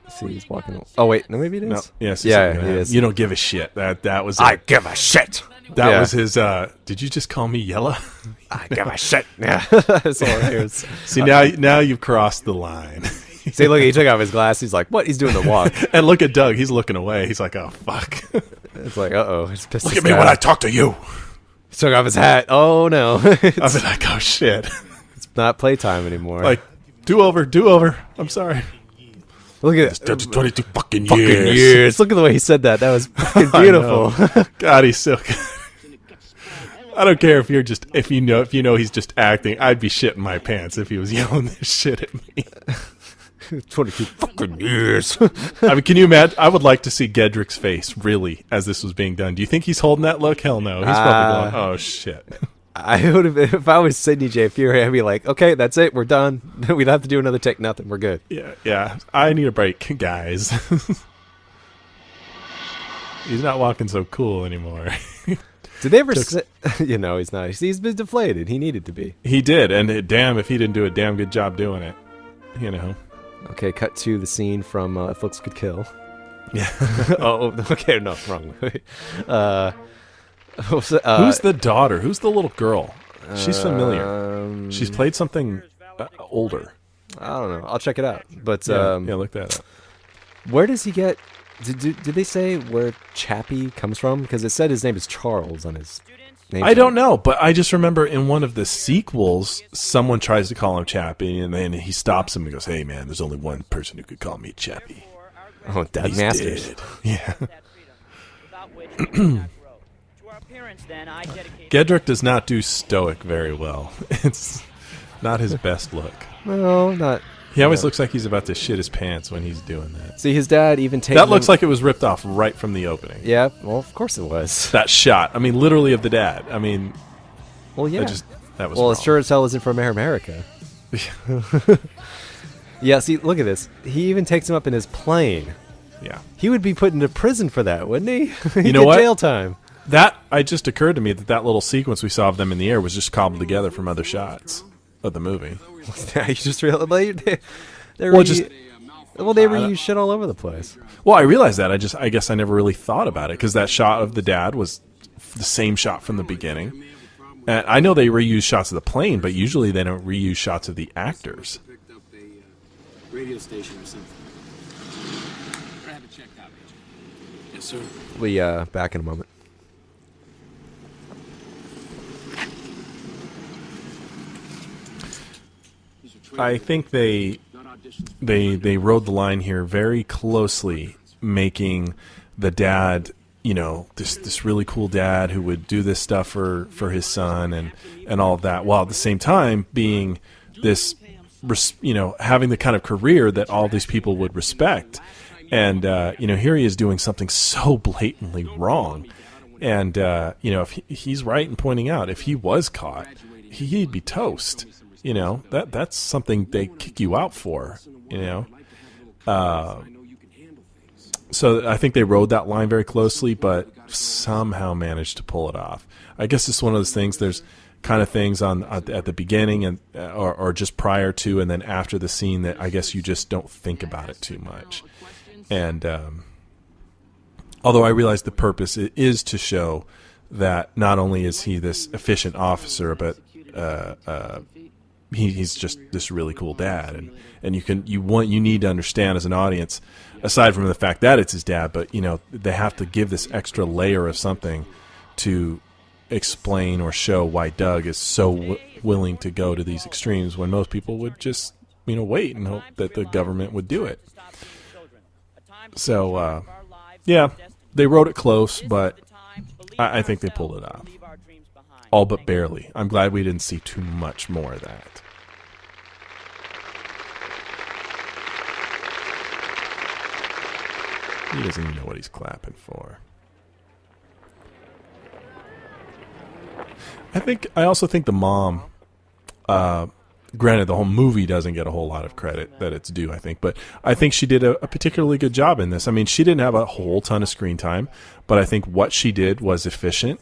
See, he's walking. Oh wait, no, maybe it is. No, yes, yeah, it is. You don't give a shit. That was. I give a shit. That was his. Did you just call me yellow? I give a shit. Yeah, that's all I hear. See, now you've crossed the line. See, look, he took off his glasses. He's like, "What?" He's doing the walk. And look at Doug. He's looking away. He's like, "Oh fuck." It's like, "Uh-oh." Look at me when I talk to you. He took off his hat. Oh no. I've been like, "Oh shit." It's not playtime anymore. Like, do over. I'm sorry. Look at it. 22 fucking years. Look at the way he said that. That was fucking beautiful. God, he's so good. I don't care if you know he's just acting. I'd be shitting my pants if he was yelling this shit at me. 22 fucking years. I mean, can you imagine? I would like to see Gedrick's face, really, as this was being done. Do you think he's holding that look? Hell no. He's probably going, oh, shit. I would have, if I was Sidney J. Fury, I'd be like, okay, that's it. We're done. We'd have to do another take. Nothing. We're good. Yeah. I need a break, guys. He's not walking so cool anymore. Did they ever he's not. He's been deflated. He needed to be. He did. And damn if he didn't do a damn good job doing it. Okay, cut to the scene from If Looks Could Kill. Yeah. Oh, okay, no, wrong. Who's the daughter? Who's the little girl? She's familiar. She's played something older. I don't know. I'll check it out. But look that up. Where does he get? Did they say where Chappie comes from? Because it said his name is Charles on his name. I don't know, but I just remember in one of the sequels, someone tries to call him Chappie, and then he stops him and goes, "Hey, man, there's only one person who could call me Chappie." Oh, Doug Masters. Dead. Yeah. Gedrick does not do stoic very well. It's not his best look. No, not. He always looks like he's about to shit his pants when he's doing that. See, his dad even takes That looks like it was ripped off right from the opening. Yeah, well, of course it was. That shot. I mean, literally of the dad. I mean, well, yeah. That was well, wrong. it sure as hell isn't from Air America. Yeah, see, look at this. He even takes him up in his plane. Yeah. He would be put into prison for that, wouldn't he? He'd You know get what? jail time. It just occurred to me that little sequence we saw of them in the air was just cobbled together from other shots of the movie. You just realized they reuse shit all over the place. Well, I realized that. I guess I never really thought about it because that shot of the dad was the same shot from the beginning. And I know they reuse shots of the plane, but usually they don't reuse shots of the actors. Radio station or something. Have it checked out, Agent. Yes, sir. We back in a moment. I think they rode the line here very closely, making the dad, this really cool dad who would do this stuff for his son and all of that, while at the same time being this, having the kind of career that all these people would respect. And, here he is doing something so blatantly wrong. And, if he's right in pointing out, if he was caught, he'd be toast. That's something they kick you out for, So I think they rode that line very closely, but somehow managed to pull it off. I guess it's one of those things. There's kind of things at the beginning and or just prior to and then after the scene that I guess you just don't think about it too much. And although I realize the purpose is to show that not only is he this efficient officer, but he's just this really cool dad, and you need to understand as an audience, aside from the fact that it's his dad, but they have to give this extra layer of something to explain or show why Doug is so willing to go to these extremes when most people would just wait and hope that the government would do it. So yeah, they wrote it close, but I think they pulled it off. All but barely. I'm glad we didn't see too much more of that. He doesn't even know what he's clapping for. I also think the mom, granted the whole movie doesn't get a whole lot of credit that it's due, I think, but I think she did a particularly good job in this. I mean, she didn't have a whole ton of screen time, but I think what she did was efficient,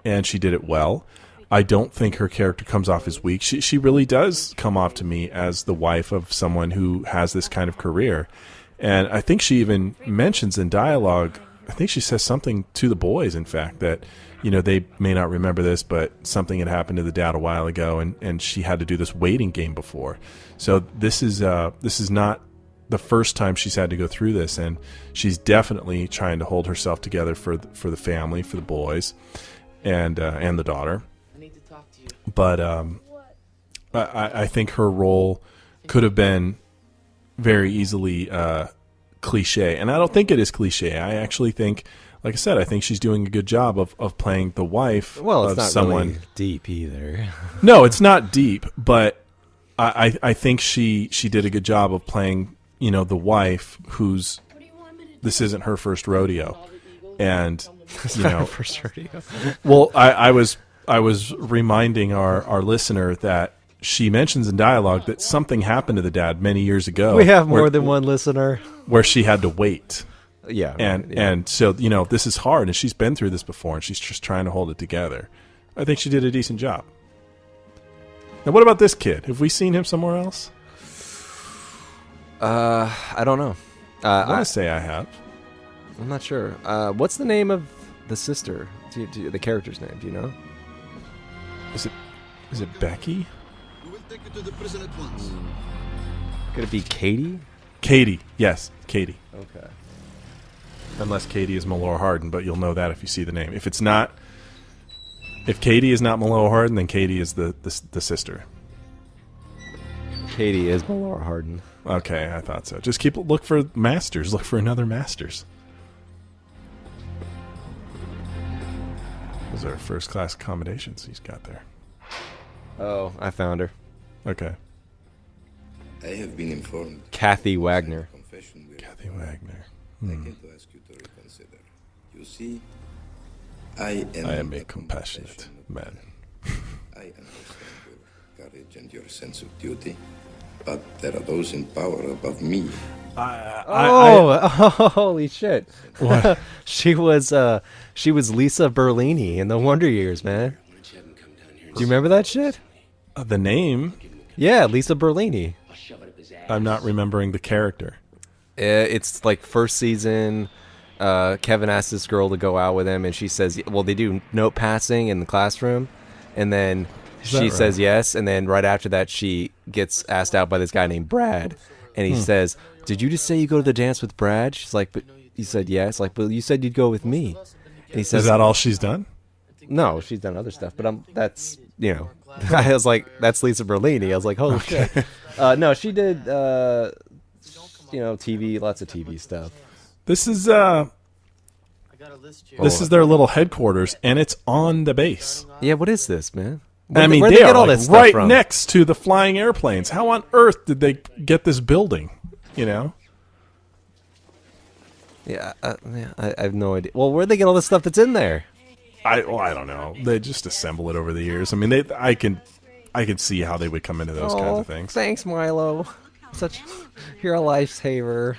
and she did it well. I don't think her character comes off as weak. She really does come off to me as the wife of someone who has this kind of career. And I think she even mentions in dialogue, I think she says something to the boys, in fact, that, they may not remember this, but something had happened to the dad a while ago, and she had to do this waiting game before. So this is not the first time she's had to go through this, and she's definitely trying to hold herself together for the family, for the boys, and the daughter. But I think her role could have been very easily cliche, and I don't think it is cliche. I actually think, like I said, I think she's doing a good job of playing the wife it's of not someone. Really deep either. No, it's not deep, but I think she did a good job of playing the wife who's this isn't her first rodeo, and her first rodeo. Well, I was reminding our listener that she mentions in dialogue that something happened to the dad many years ago. We have more than one listener. Where she had to wait. Yeah. And so, this is hard, and she's been through this before, and she's just trying to hold it together. I think she did a decent job. Now, what about this kid? Have we seen him somewhere else? I don't know. I want to say I have. I'm not sure. What's the name of the sister? The character's name, do you know? Is it Becky? Take you to the prison at once. Could it be Katie? Katie, yes, Katie. Okay. Unless Katie is Melora Hardin, but you'll know that if you see the name. If Katie is not Melora Hardin, then Katie is the sister. Katie is Melora Hardin. Okay, I thought so. Just look for Masters. Look for another Masters. Those are first class accommodations he's got there. Oh, I found her. Okay. I have been informed. Kathy Wagner. Kathy Wagner. I came to ask you to reconsider. You see, I am a compassionate man. I understand your courage and your sense of duty, but there are those in power above me. Holy shit! What? She was Lisa Berlini in the Wonder Years, man. Do you remember that shit? The name? Yeah, Lisa Berlini. I'm not remembering the character. It's like first season. Kevin asks this girl to go out with him, and she says, well, they do note passing in the classroom, and then she says yes, and then right after that, she gets asked out by this guy named Brad, and he says, did you just say you go to the dance with Brad? She's like, but he said yes. Like, but you said you'd go with me. And he says, is that all she's done? No, she's done other stuff, but that's, you know, I was like, that's Lisa Berlini. I was like, holy shit. No, she did, you know, TV, lots of TV stuff. This is their little headquarters, and it's on the base. Yeah, what is this, man? They are all like right next to the flying airplanes. How on earth did they get this building? You know? Yeah, I have no idea. Well, where'd they get all this stuff that's in there? I don't know. They just assemble it over the years. I mean, I can see how they would come into those kinds of things. Thanks, Milo. You're a lifesaver.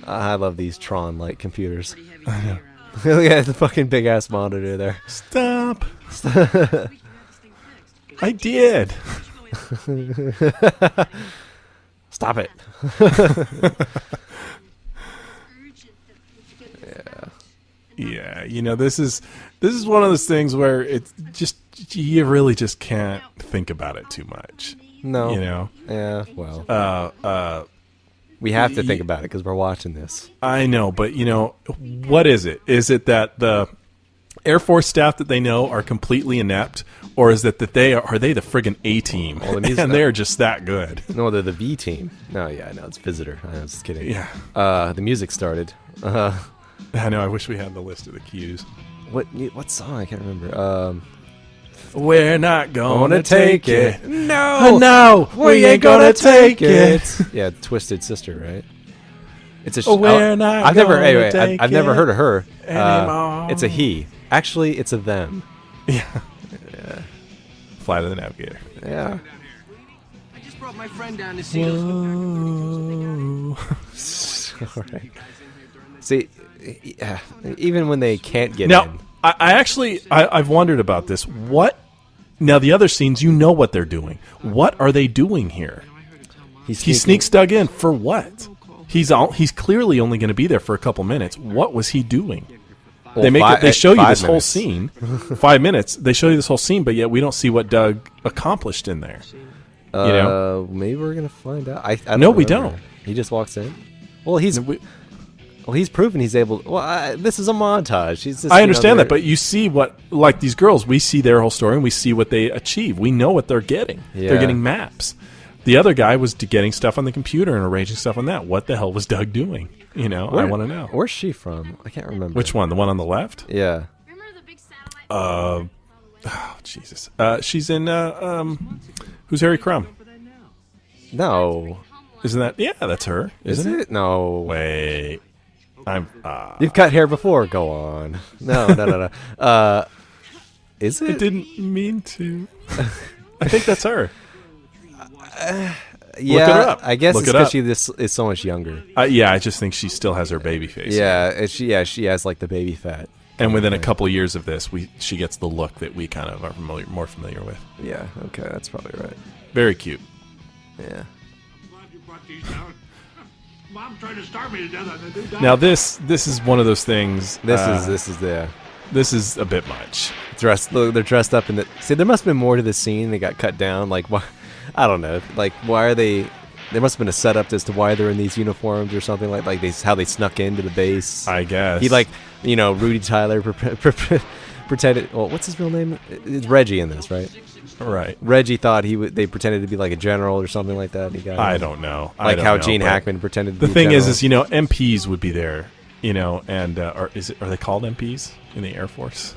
I love these Tron-like computers. I know. Look at the fucking big ass monitor there. Stop. I did. Stop it. Yeah, you know, this is one of those things where it's just you really just can't think about it too much. No. You know. Yeah. Well. We have to think about it because we're watching this. I know, but you know, what is it? Is it that the Air Force staff that they know are completely inept, or is it that they are the friggin' A team and they're just that good? No, they're the V team. No, yeah, no, it's Visitor. I was just kidding. Yeah. The music started. I know. I wish we had the list of the cues. What song? I can't remember. We're not gonna take it. No, we ain't gonna take it. Yeah, Twisted Sister, right? It's a. We're not. I've never. Anyway, take I've never heard of her. Anymore. It's a he. Actually, it's a them. Yeah. Fly to the Navigator. Yeah. I just brought my friend down to see those. All right. See, even when they can't get now, in. I've wondered about this. Now, the other scenes, you know what they're doing. What are they doing here? He sneaks Doug in for what? He's clearly only going to be there for a couple minutes. What was he doing? Well, they show you this whole scene. 5 minutes. They show you this whole scene, but yet we don't see what Doug accomplished in there. You know? Maybe we're going to find out. I no, we don't. He just walks in. Well, he's proven he's able. This is a montage. I understand that, but you see what, like these girls, we see their whole story and we see what they achieve. We know what they're getting. Yeah. They're getting maps. The other guy was getting stuff on the computer and arranging stuff on that. What the hell was Doug doing? You know, I want to know. Where's she from? I can't remember. Which one? The one on the left? Yeah. Oh, Jesus. She's in. Who's Harry Crumb? No. Isn't that? Yeah, that's her. Isn't it? No. Wait. You've cut hair before. Go on. No. Is it? I didn't mean to. I think that's her. Yeah, look it up. I guess it's because she is so much younger. Yeah, I just think she still has her baby face. Yeah, she has like the baby fat. And within a couple years of this, she gets the look that we kind of are more familiar with. Yeah. Okay, that's probably right. Very cute. Yeah. Mom's trying to starve me to death. Now this is one of those things. This is a bit much. They're dressed up in the. See, there must have been more to the scene. They got cut down. Like, why? I don't know. Like, why are they? There must have been a setup as to why they're in these uniforms or something like how they snuck into the base. I guess he Rudy Tyler pretended. Well, what's his real name? It's Reggie in this, right? Right. Reggie thought they pretended to be like a general or something like that. I don't know. Like how Gene Hackman pretended to be the thing a general. is MPs would be there, and are they called MPs in the Air Force?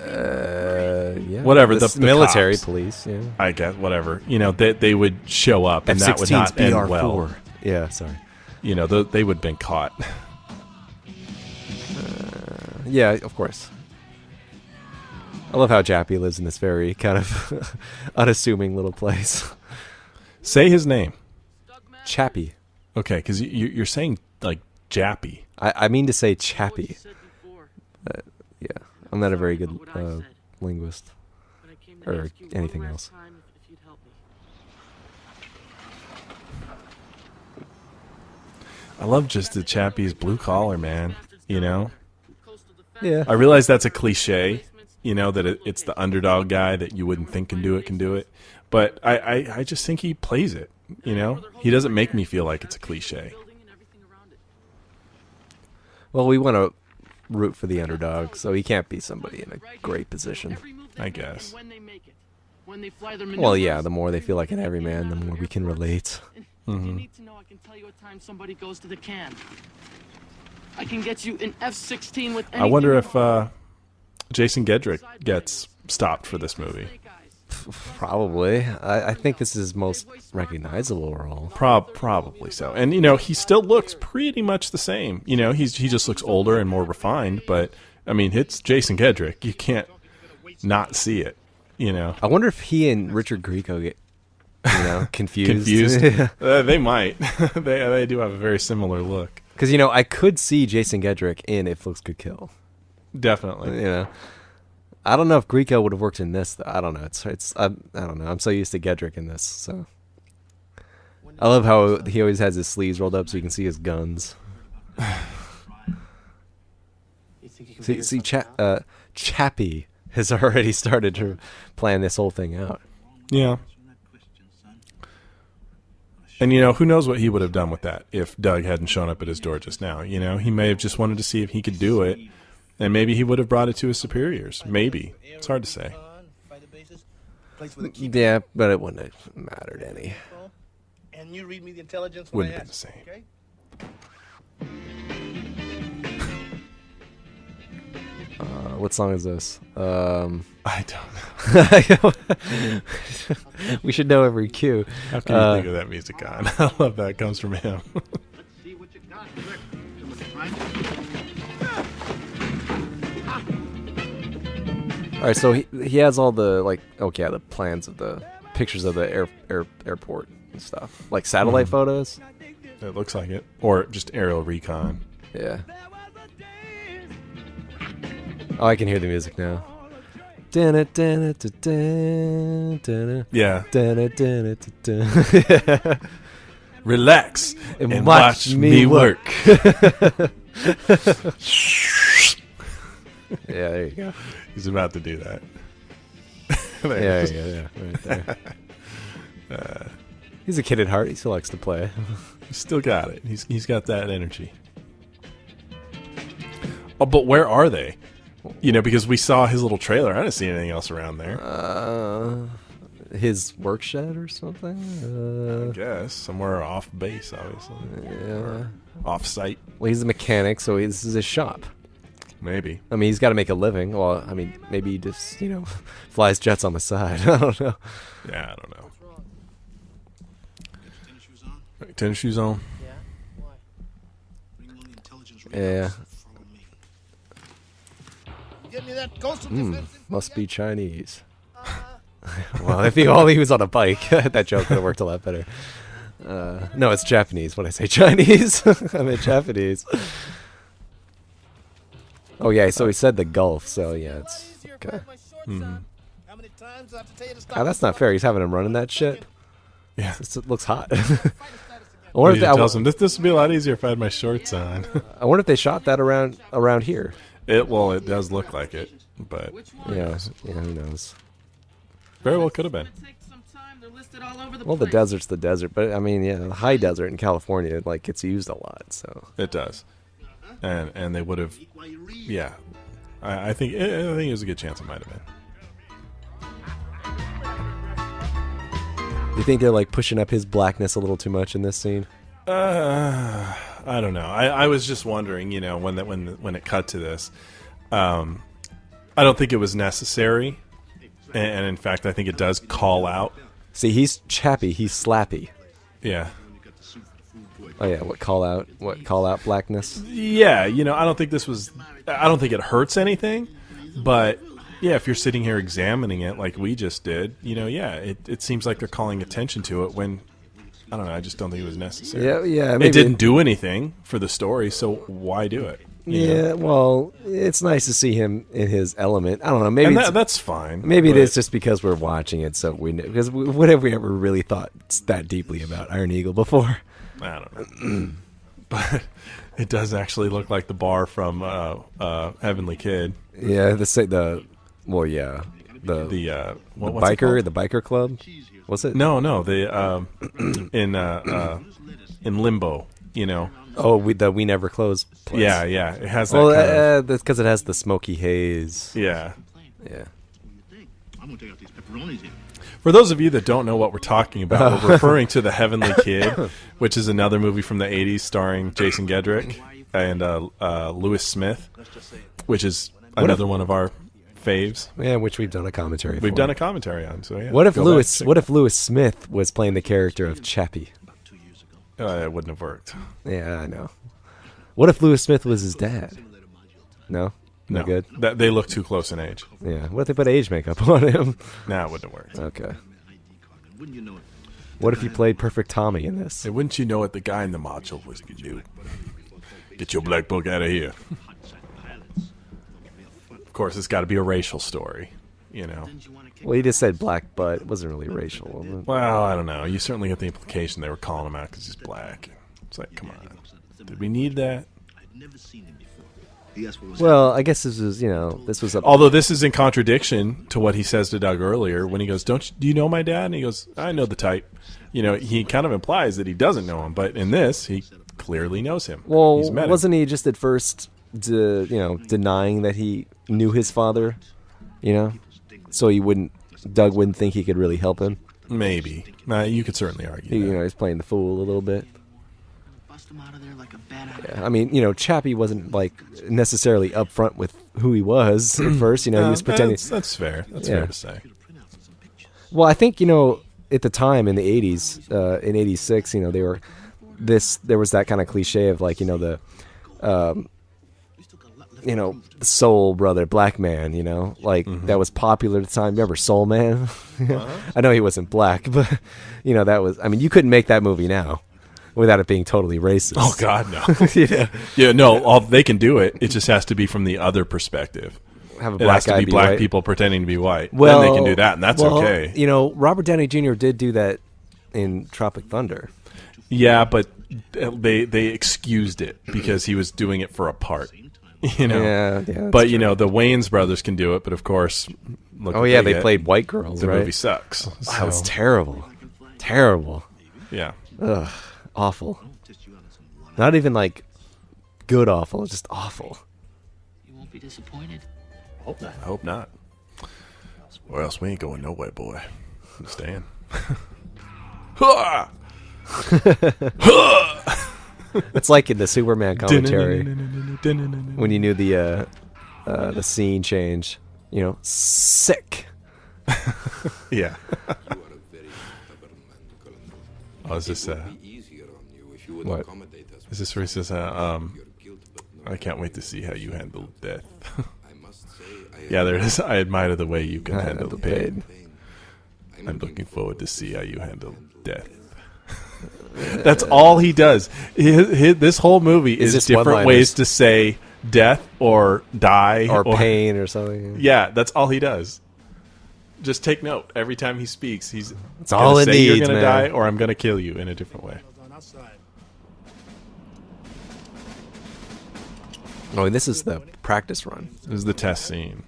Yeah. Whatever, the military cops, police, yeah. I guess, whatever. You know, they would show up, and that would not end well. Yeah, sorry. You know, they would have been caught. Yeah, of course. I love how Jappy lives in this very kind of unassuming little place. Say his name. Chappie. Okay, because you're saying, like, Jappy. I mean to say Chappie. Yeah, I'm not a very good linguist. Or anything else. I love just the Chappie's blue collar, man. You know? Yeah. I realize that's a cliche, you know, that it's the underdog guy that you wouldn't think can do it. But I just think he plays it, you know? He doesn't make me feel like it's a cliche. Well, we want to root for the underdog, so he can't be somebody in a great position. I guess. Well, yeah, the more they feel like an everyman, the more we can relate. Mm-hmm. You need to know I can tell you what time somebody goes to the can. I can get you an F-16 with anything. I wonder if Jason Gedrick gets stopped for this movie. Probably. I think this is his most recognizable role. Probably so. And, you know, he still looks pretty much the same. You know, he just looks older and more refined. But, I mean, it's Jason Gedrick. You can't not see it, you know. I wonder if he and Richard Grieco get, you know, confused. They might. They do have a very similar look. Because, you know, I could see Jason Gedrick in If Looks Could Kill. Definitely. You know. I don't know if Grieco would have worked in this, though. I don't know. I don't know. I'm so used to Gedrick in this, so. I love how he always has his sleeves rolled up so you can see his guns. see, Chappie has already started to plan this whole thing out. Yeah. And, you know, who knows what he would have done with that if Doug hadn't shown up at his door just now. You know, he may have just wanted to see if he could do it, and maybe he would have brought it to his superiors. Maybe. It's hard to say. Yeah, but it wouldn't have mattered any. And you read me the intelligence wouldn't have been the same. Okay? What song is this? I don't know. We should know every cue. How can you think of that music on? I love that. It comes from him. Let's see what you got. All right, so he has all the the plans of the pictures of the airport and stuff, like satellite photos. It looks like it, or just aerial recon. Yeah. Oh, I can hear the music now. Yeah. Relax and watch me work. Yeah, there you go. He's about to do that. Yeah, right there. He's a kid at heart. He still likes to play. He's still got it. He's got that energy. Oh, but where are they? You know, because we saw his little trailer. I didn't see anything else around there. His work shed or something? I guess. Somewhere off base, obviously. Yeah. Off site. Well, he's a mechanic, so this is his shop. Maybe. I mean, he's got to make a living. Well, I mean, maybe he just, you know, flies jets on the side. I don't know. Yeah, I don't know. Tennis shoes on? Yeah. Must be Chinese. Well, if he was on a bike, that joke would have worked a lot better. No, it's Japanese. When I say Chinese, I meant Japanese. Oh yeah, so he said the Gulf. So yeah, it's okay. That's not fair. He's having him running that shit. Yeah, it looks hot. I wonder if tells him this would be a lot easier if I had my shorts on. I wonder if they shot that around here. It does look like it, but yeah, who knows? Very well could have been. Well, the desert's the desert, but I mean, yeah, the high desert in California gets used a lot, so it does. And they would have, yeah. I think it was a good chance it might have been. You think they're pushing up his blackness a little too much in this scene? I don't know. I was just wondering, you know, when it cut to this, I don't think it was necessary, and in fact, I think it does call out. See, he's Chappie. He's Slappy. Yeah. Oh yeah, what call out blackness? Yeah, I don't think it hurts anything, but yeah, if you're sitting here examining it like we just did, it seems like they're calling attention to it when, I don't know, I just don't think it was necessary. Yeah, maybe. It didn't do anything for the story, so why do it? Yeah, well, it's nice to see him in his element. I don't know, maybe that's fine. Maybe it is just because we're watching it, so we know. Because what have we ever really thought that deeply about Iron Eagle before? I don't know. But it does actually look like the bar from Heavenly Kid. Yeah, the biker club. Was it? No, the in Limbo, Oh, we never close place. Yeah, it has that. Well, that's because it has the smoky haze. Yeah. I'm gonna take out these pepperonis here. For those of you that don't know what we're talking about, we're referring to The Heavenly Kid, which is another movie from the 80s starring Jason Gedrick and Lewis Smith, which is another one of our faves. Yeah, which we've done a commentary We've done a commentary on, so yeah. What if Lewis Smith was playing the character of Chappie? It wouldn't have worked. Yeah, I know. What if Lewis Smith was his dad? No? No, good. They look too close in age. Yeah. What if they put age makeup on him? Nah, it wouldn't have worked. Okay. What if he played Perfect Tommy in this? And wouldn't you know it, the guy in the module was new. Get your black book out of here. Of course, it's got to be a racial story, Well, he just said black, but it wasn't really racial. Well, I don't know. You certainly get the implication they were calling him out because he's black. It's like, come on. Did we need that? Well, I guess this was, although this is in contradiction to what he says to Doug earlier when he goes, do you know my dad? And he goes, I know the type. He kind of implies that he doesn't know him, but in this, he clearly knows him. Well, He's met wasn't him. he just at first, denying that he knew his father, so Doug wouldn't think he could really help him? Maybe. You could certainly argue that. He's playing the fool a little bit. Yeah, I mean, Chappie wasn't necessarily upfront with who he was at first. He was pretending. That's fair. That's fair to say. Well, I think at the time in the 80s, in '86, there was that kind of cliche of the soul brother, black man. That was popular at the time. Remember Soul Man? I know he wasn't black, but that was. I mean, you couldn't make that movie now without it being totally racist. Oh God, no. Yeah, no. They can do it. It just has to be from the other perspective. Have a black has to guy be black white. People pretending to be white. Well, then they can do that, and that's okay. Robert Downey Jr. did do that in Tropic Thunder. Yeah, but they excused it because he was doing it for a part. Yeah. But true. The Wayans brothers can do it. But of course, they played white girls. The right? movie sucks. That was terrible. Terrible. Yeah. Ugh. Awful. Not even good awful, just awful. You won't be disappointed. I hope not. Or else we ain't going nowhere, boy. Understand? It's like in the Superman commentary when you knew the scene change. Sick. Yeah. Oh, is this what? Is this where he says, I can't wait to see how you handle death. Yeah, there it is. I admire the way you can handle the pain. I'm looking forward to see how you handle death. That's all he does. This whole movie is different ways to say death or die or pain or something. Yeah, that's all he does. Just take note. Every time he speaks, he's it's all it needs, you're going to die or I'm going to kill you in a different way. Oh, and this is the practice run. This is the test scene.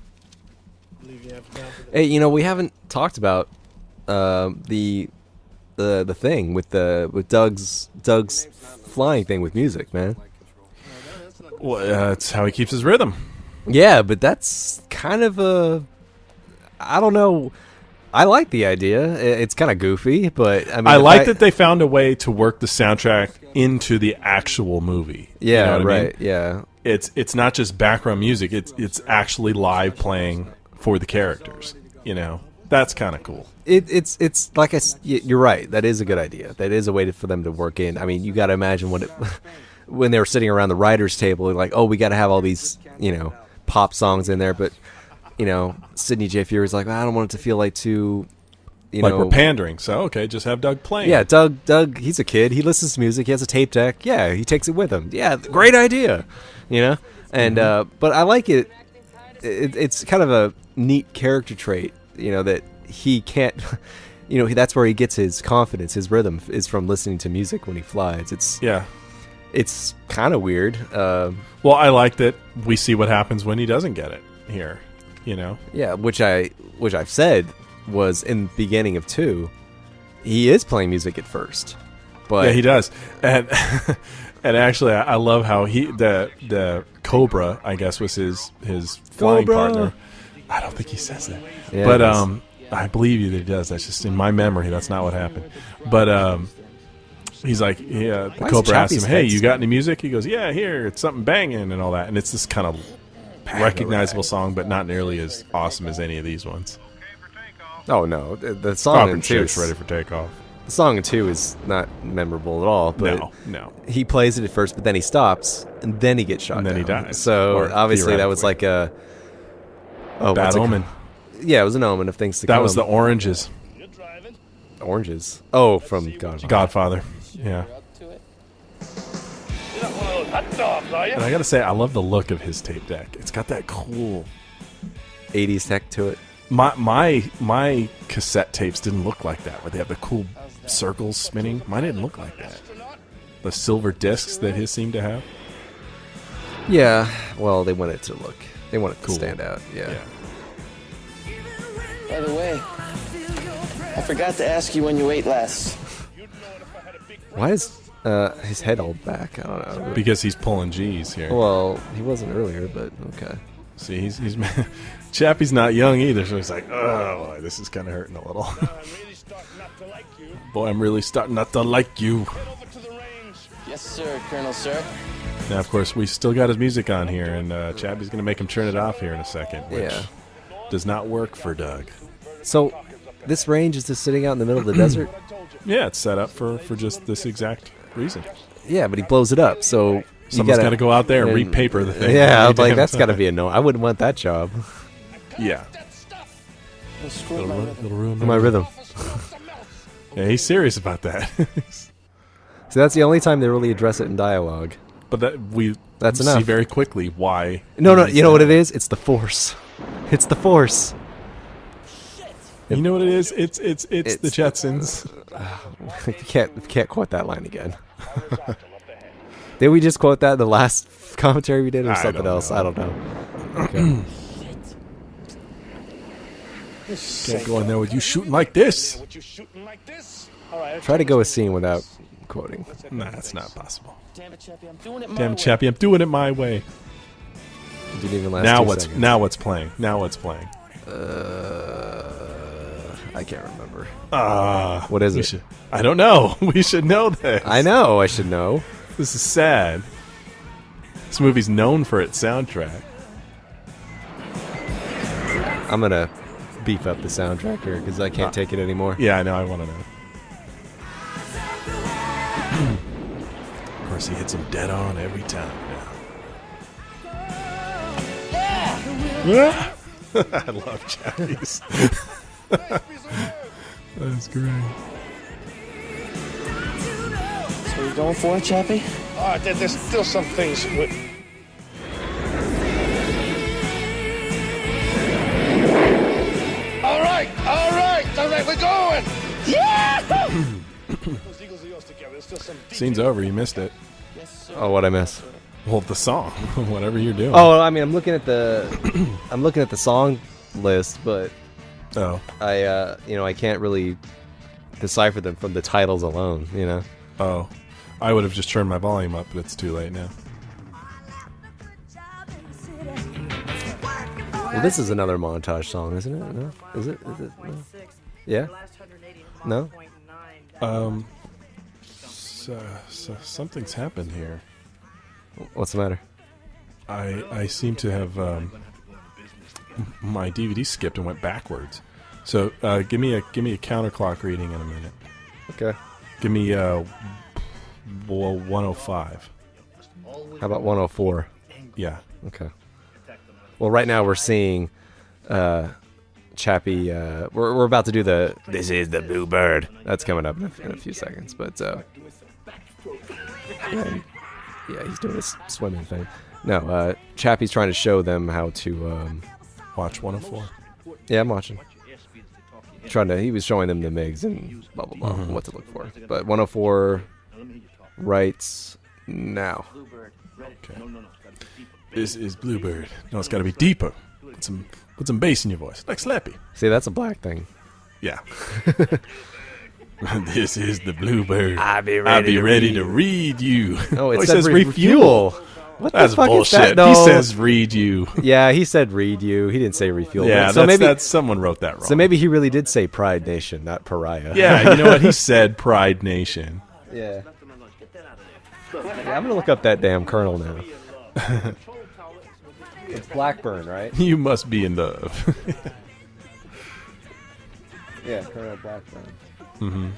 Hey, we haven't talked about the thing with Doug's flying thing with music, man. Well, that's how he keeps his rhythm. Yeah, but that's kind of I don't know. I like the idea. It's kind of goofy, but I mean, I like that they found a way to work the soundtrack into the actual movie. Yeah, you know what right. I mean? Yeah. it's not just background music. It's actually live playing for the characters. You know, that's kind of cool. It's like you're right. That is a good idea. That is a way for them to work in. I mean, you got to imagine when they were sitting around the writers' table, like, oh, we got to have all these, you know, pop songs in there, but you know, Sidney J. Fury's like, I don't want it to feel like too, you know, we're pandering. So okay, just have Doug playing. Yeah, Doug, he's a kid. He listens to music. He has a tape deck. Yeah, he takes it with him. Yeah, great idea. You know, and but I like it. It's kind of a neat character trait. You know, that he can't. You know, that's where he gets his confidence, his rhythm is from listening to music when he flies. It's kind of weird. Well, I like that we see what happens when he doesn't get it here. You know, yeah, which I've said was in the beginning of 2. He is playing music at first, but yeah, he does, and and actually, I love how the Cobra, I guess, was his flying partner. I don't think he says that, yeah, but I believe you that he does. That's just in my memory. That's not what happened, but he's like, the Cobra asks him, "Hey, you got any music?" He goes, "Yeah, here, it's something banging and all that," and it's this kind of recognizable song, but not nearly as awesome as any of these ones. Oh no, the song in 2 is ready for takeoff. The song in 2 is not memorable at all. But no. He plays it at first, but then he stops, and then he gets shot and then down. he dies. So obviously that was like a bad omen. Yeah, it was an omen of things to come. That was the oranges. Oranges. Oh, from Godfather. Yeah. And I gotta say, I love the look of his tape deck. It's got that cool 80s tech to it. My cassette tapes didn't look like that, where they have the cool circles spinning. Mine didn't look like that. The silver discs that his seemed to have. Yeah, well, they want it to look. They want it to cool. stand out. Yeah. By the way, I forgot to ask you when you ate last. Why is his head all back? I don't know. Because he's pulling G's here. Well, he wasn't earlier, but okay. See, he's Chappie's not young either, so he's like, oh, this is kind of hurting a little. Boy, I'm really starting not to like you. Yes, sir, Colonel, sir. Now, of course, we still got his music on here, and Chappie's going to make him turn it off here in a second, which does not work for Doug. So, this range is just sitting out in the middle of the desert? Yeah, it's set up for just this exact reason. Yeah, but he blows it up, so... Someone's got to go out there and repaper the thing. Yeah, like, that's got to be I wouldn't want that job. Yeah. It'll ruin my rhythm. Yeah, he's serious about that. So that's the only time they really address it in dialogue. But that's enough. See very quickly why. No, you know what it is? It's the Force. It's the Force. You know what it is? It's the Jetsons. We can't quote that line again. Did we just quote that in the last commentary we did, or something else? I don't know. Okay. Can't go in there with you shooting like this. Try to go a scene without quoting. Nah, that's not possible. Damn it, Chappie, I'm doing it my way. It didn't even last now what's playing? I can't remember. What is it? I don't know. We should know this. I know. I should know. This is sad. This movie's known for its soundtrack. I'm gonna beef up the soundtrack here because I can't take it anymore. Yeah, I know. I want to know. Of course, he hits him dead on every time. Yeah. I love Chappie's. That's great. So you going for it, Chappie? There's still some things with... All right, we're going! Yeah! Scene's over. You missed it. Oh, what'd I miss? Well, the song, whatever you're doing. Oh, I mean, I'm looking at the song list, but I can't really decipher them from the titles alone. You know. Oh, I would have just turned my volume up, but it's too late now. Well, this is another montage song, isn't it? No? Is it? No? Yeah. No. So something's happened here. What's the matter? I seem to have my DVD skipped and went backwards. So give me a counterclock reading in a minute. Okay. Give me 105. How about 104? Yeah. Okay. Well, right now we're seeing Chappie. We're about to do the "This is the Blue Bird." That's coming up in a few seconds. But yeah, he's doing this swimming thing. No, Chappie's trying to show them how to watch 104. Yeah, I'm watching. He was showing them the MIGs and blah blah blah, what to look for. But 104 writes now. Okay. This is Bluebird. No, it's got to be deeper. Put some bass in your voice, like Slappy. See, that's a black thing. Yeah. This is the Bluebird. I'll be ready to read you. Oh, it says refuel. What That's the fuck bullshit. is that? No. He says read you. Yeah, he said read you. He didn't say refuel. Yeah, so maybe that's someone wrote that wrong. So maybe he really did say Pride Nation, not Pariah. Yeah, you know what? He said Pride Nation. Yeah. I'm gonna look up that damn Colonel now. It's Blackburn, right? You must be in love. Yeah, Colonel Blackburn. Mm-hmm.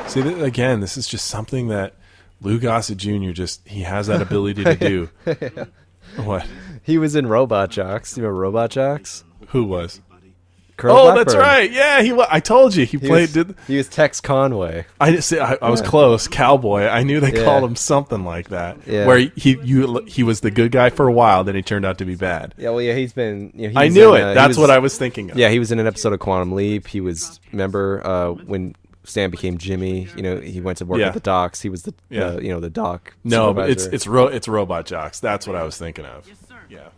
See, again, this is just something that Lou Gossett Jr. he has that ability to do. Yeah. What? He was in Robot Jocks. You know Robot Jocks? Who was? Colonel Blackburn. That's right. Yeah, I told you he played. He was Tex Conway. I was close. Cowboy. I knew they called him something like that. Yeah. Where he was the good guy for a while, then he turned out to be bad. Yeah. Well, yeah. He's been. I knew it. That's what I was thinking of. Yeah, he was in an episode of Quantum Leap. He was. Remember when Stan became Jimmy? You know, he went to work at the docks. He was the the dock. No, but it's Robot Jocks. That's what I was thinking of. Yes, sir. Yeah.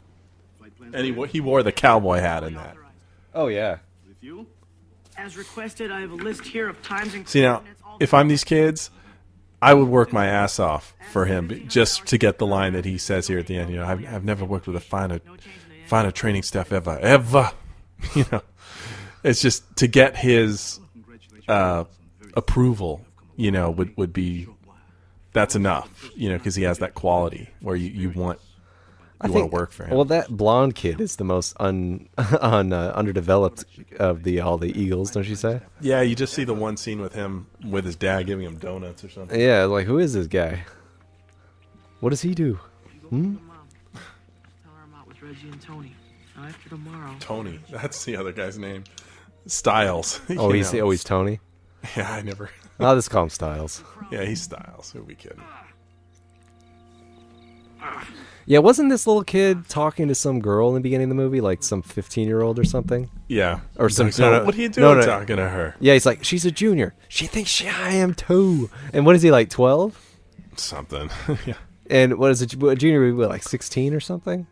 And he wore the cowboy hat in that. Oh yeah. As requested, I have a list here of times and See now, if I'm these kids, I would work my ass off for him just to get the line that he says here at the end. You know, I've never worked with a finer training staff ever. You know, it's just to get his approval. You know, would be that's enough. You know, because he has that quality where you want. I want to work for him. Well, that blonde kid is the most underdeveloped of all the Eagles, don't you say? Yeah, you just see the one scene with him with his dad giving him donuts or something. Yeah, like who is this guy? What does he do? Tell her I'm out with Reggie and Tony. Now after tomorrow. Tony, that's the other guy's name. Styles. Oh, he's Tony. Yeah, I never. I'll just call him Styles. Yeah, he's Styles. Who are we kidding? Yeah, wasn't this little kid talking to some girl in the beginning of the movie, like some 15-year-old or something? Yeah. Or some. Like, what are you doing talking to her? Yeah, he's like, she's a junior. She thinks I am too. And what is he, like 12? Something. Yeah. And what is it? A junior would be like 16 or something?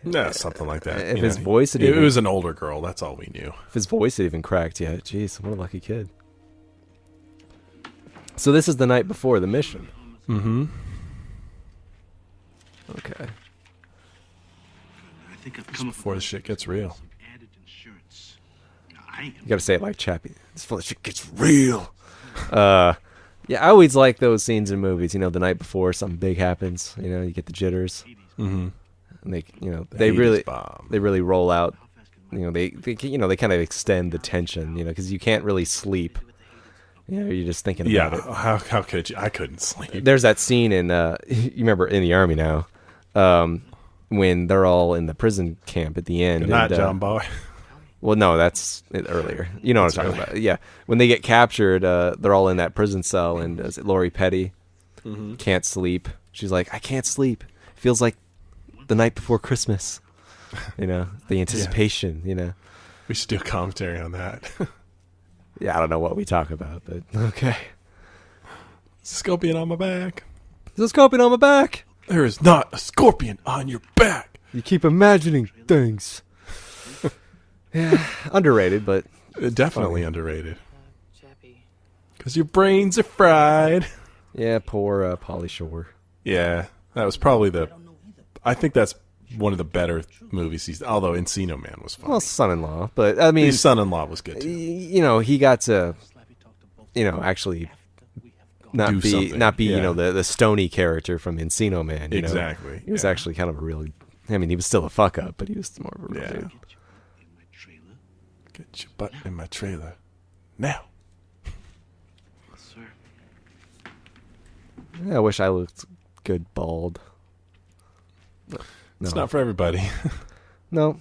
No, something like that. If his voice had it was an older girl. That's all we knew. If his voice had even cracked, yeah. Jeez, what a lucky kid. So this is the night before the mission. Mm-hmm. Okay. I think I've come before the shit gets real. You gotta say it like Chappie. This before the shit gets real. Yeah, I always like those scenes in movies. You know, the night before something big happens. You know, you get the jitters. Mm-hmm. And they really roll out. You know, they kind of extend the tension. You know, because you can't really sleep. You know, you're just thinking about it. How could you? I couldn't sleep. There's that scene in you remember In the Army Now. When they're all in the prison camp at the end. Good night, John Boy. Well, no, that's earlier. You know what I'm talking about. Yeah. When they get captured, they're all in that prison cell, and is it Lori Petty can't sleep. She's like, I can't sleep. It feels like the night before Christmas. You know, the anticipation, you know. We should do a commentary on that. Yeah, I don't know what we talk about, but okay. Scorpion on my back. There's a scorpion on my back. There is not a scorpion on your back. You keep imagining things. Yeah, underrated, but definitely underrated. Because your brains are fried. Yeah, poor Pauly Shore. Yeah, that was probably I think that's one of the better movies he's. Although Encino Man was fun. Well, Son-in-Law, but I mean, his Son-in-Law was good too. You know, he got to, you know, actually not be you know, the stony character from Encino Man. You exactly. know? He was actually kind of a really. I mean, he was still a fuck up, but he was more of a real dude. Get your butt in my trailer now. Sir. Yeah, I wish I looked good bald. No. It's not for everybody. No.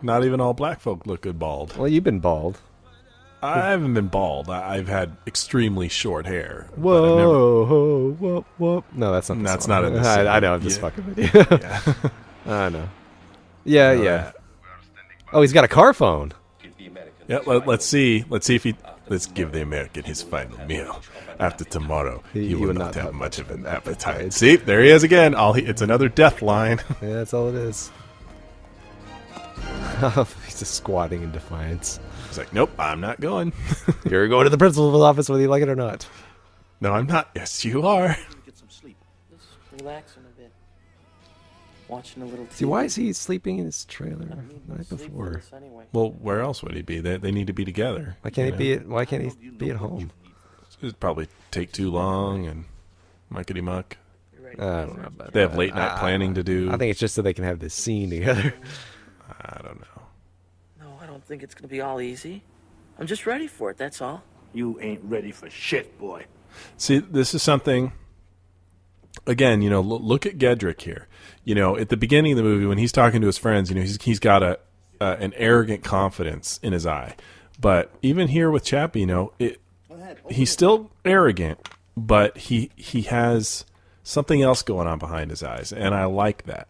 Not even all black folk look good bald. Well, you've been bald. I haven't been bald. I've had extremely short hair. Whoa, whoop, whoop. No, that's not. That's not in this. I know. I'm just fucking with you. Yeah. I know. Yeah, yeah. Oh, he's got a car phone. Yeah. Let's see. Let's give the American his final meal. After tomorrow, he will not have much of an appetite. See, there he is again. It's another death line. Yeah, that's all it is. He's just squatting in defiance. He's like, nope, I'm not going. You're going to the principal's office whether you like it or not. No, I'm not. Yes, you are. Get some sleep. Just relaxing a bit. Watching a little TV. See, why is he sleeping in his trailer the night before? Anyway. Well, where else would he be? They need to be together. Why can't he be at home? It'd probably take too long and muckety muck. I don't know about They have late night planning to do. I think it's just so they can have this scene together. I don't know. No, I don't think it's gonna be all easy. I'm just ready for it, that's all. You ain't ready for shit, boy. See, this is something. Again, you know, look at Gedrick here. You know, at the beginning of the movie when he's talking to his friends, you know, he's got an arrogant confidence in his eye. But even here with Chappie, you know, he's still arrogant, but he has something else going on behind his eyes, and I like that.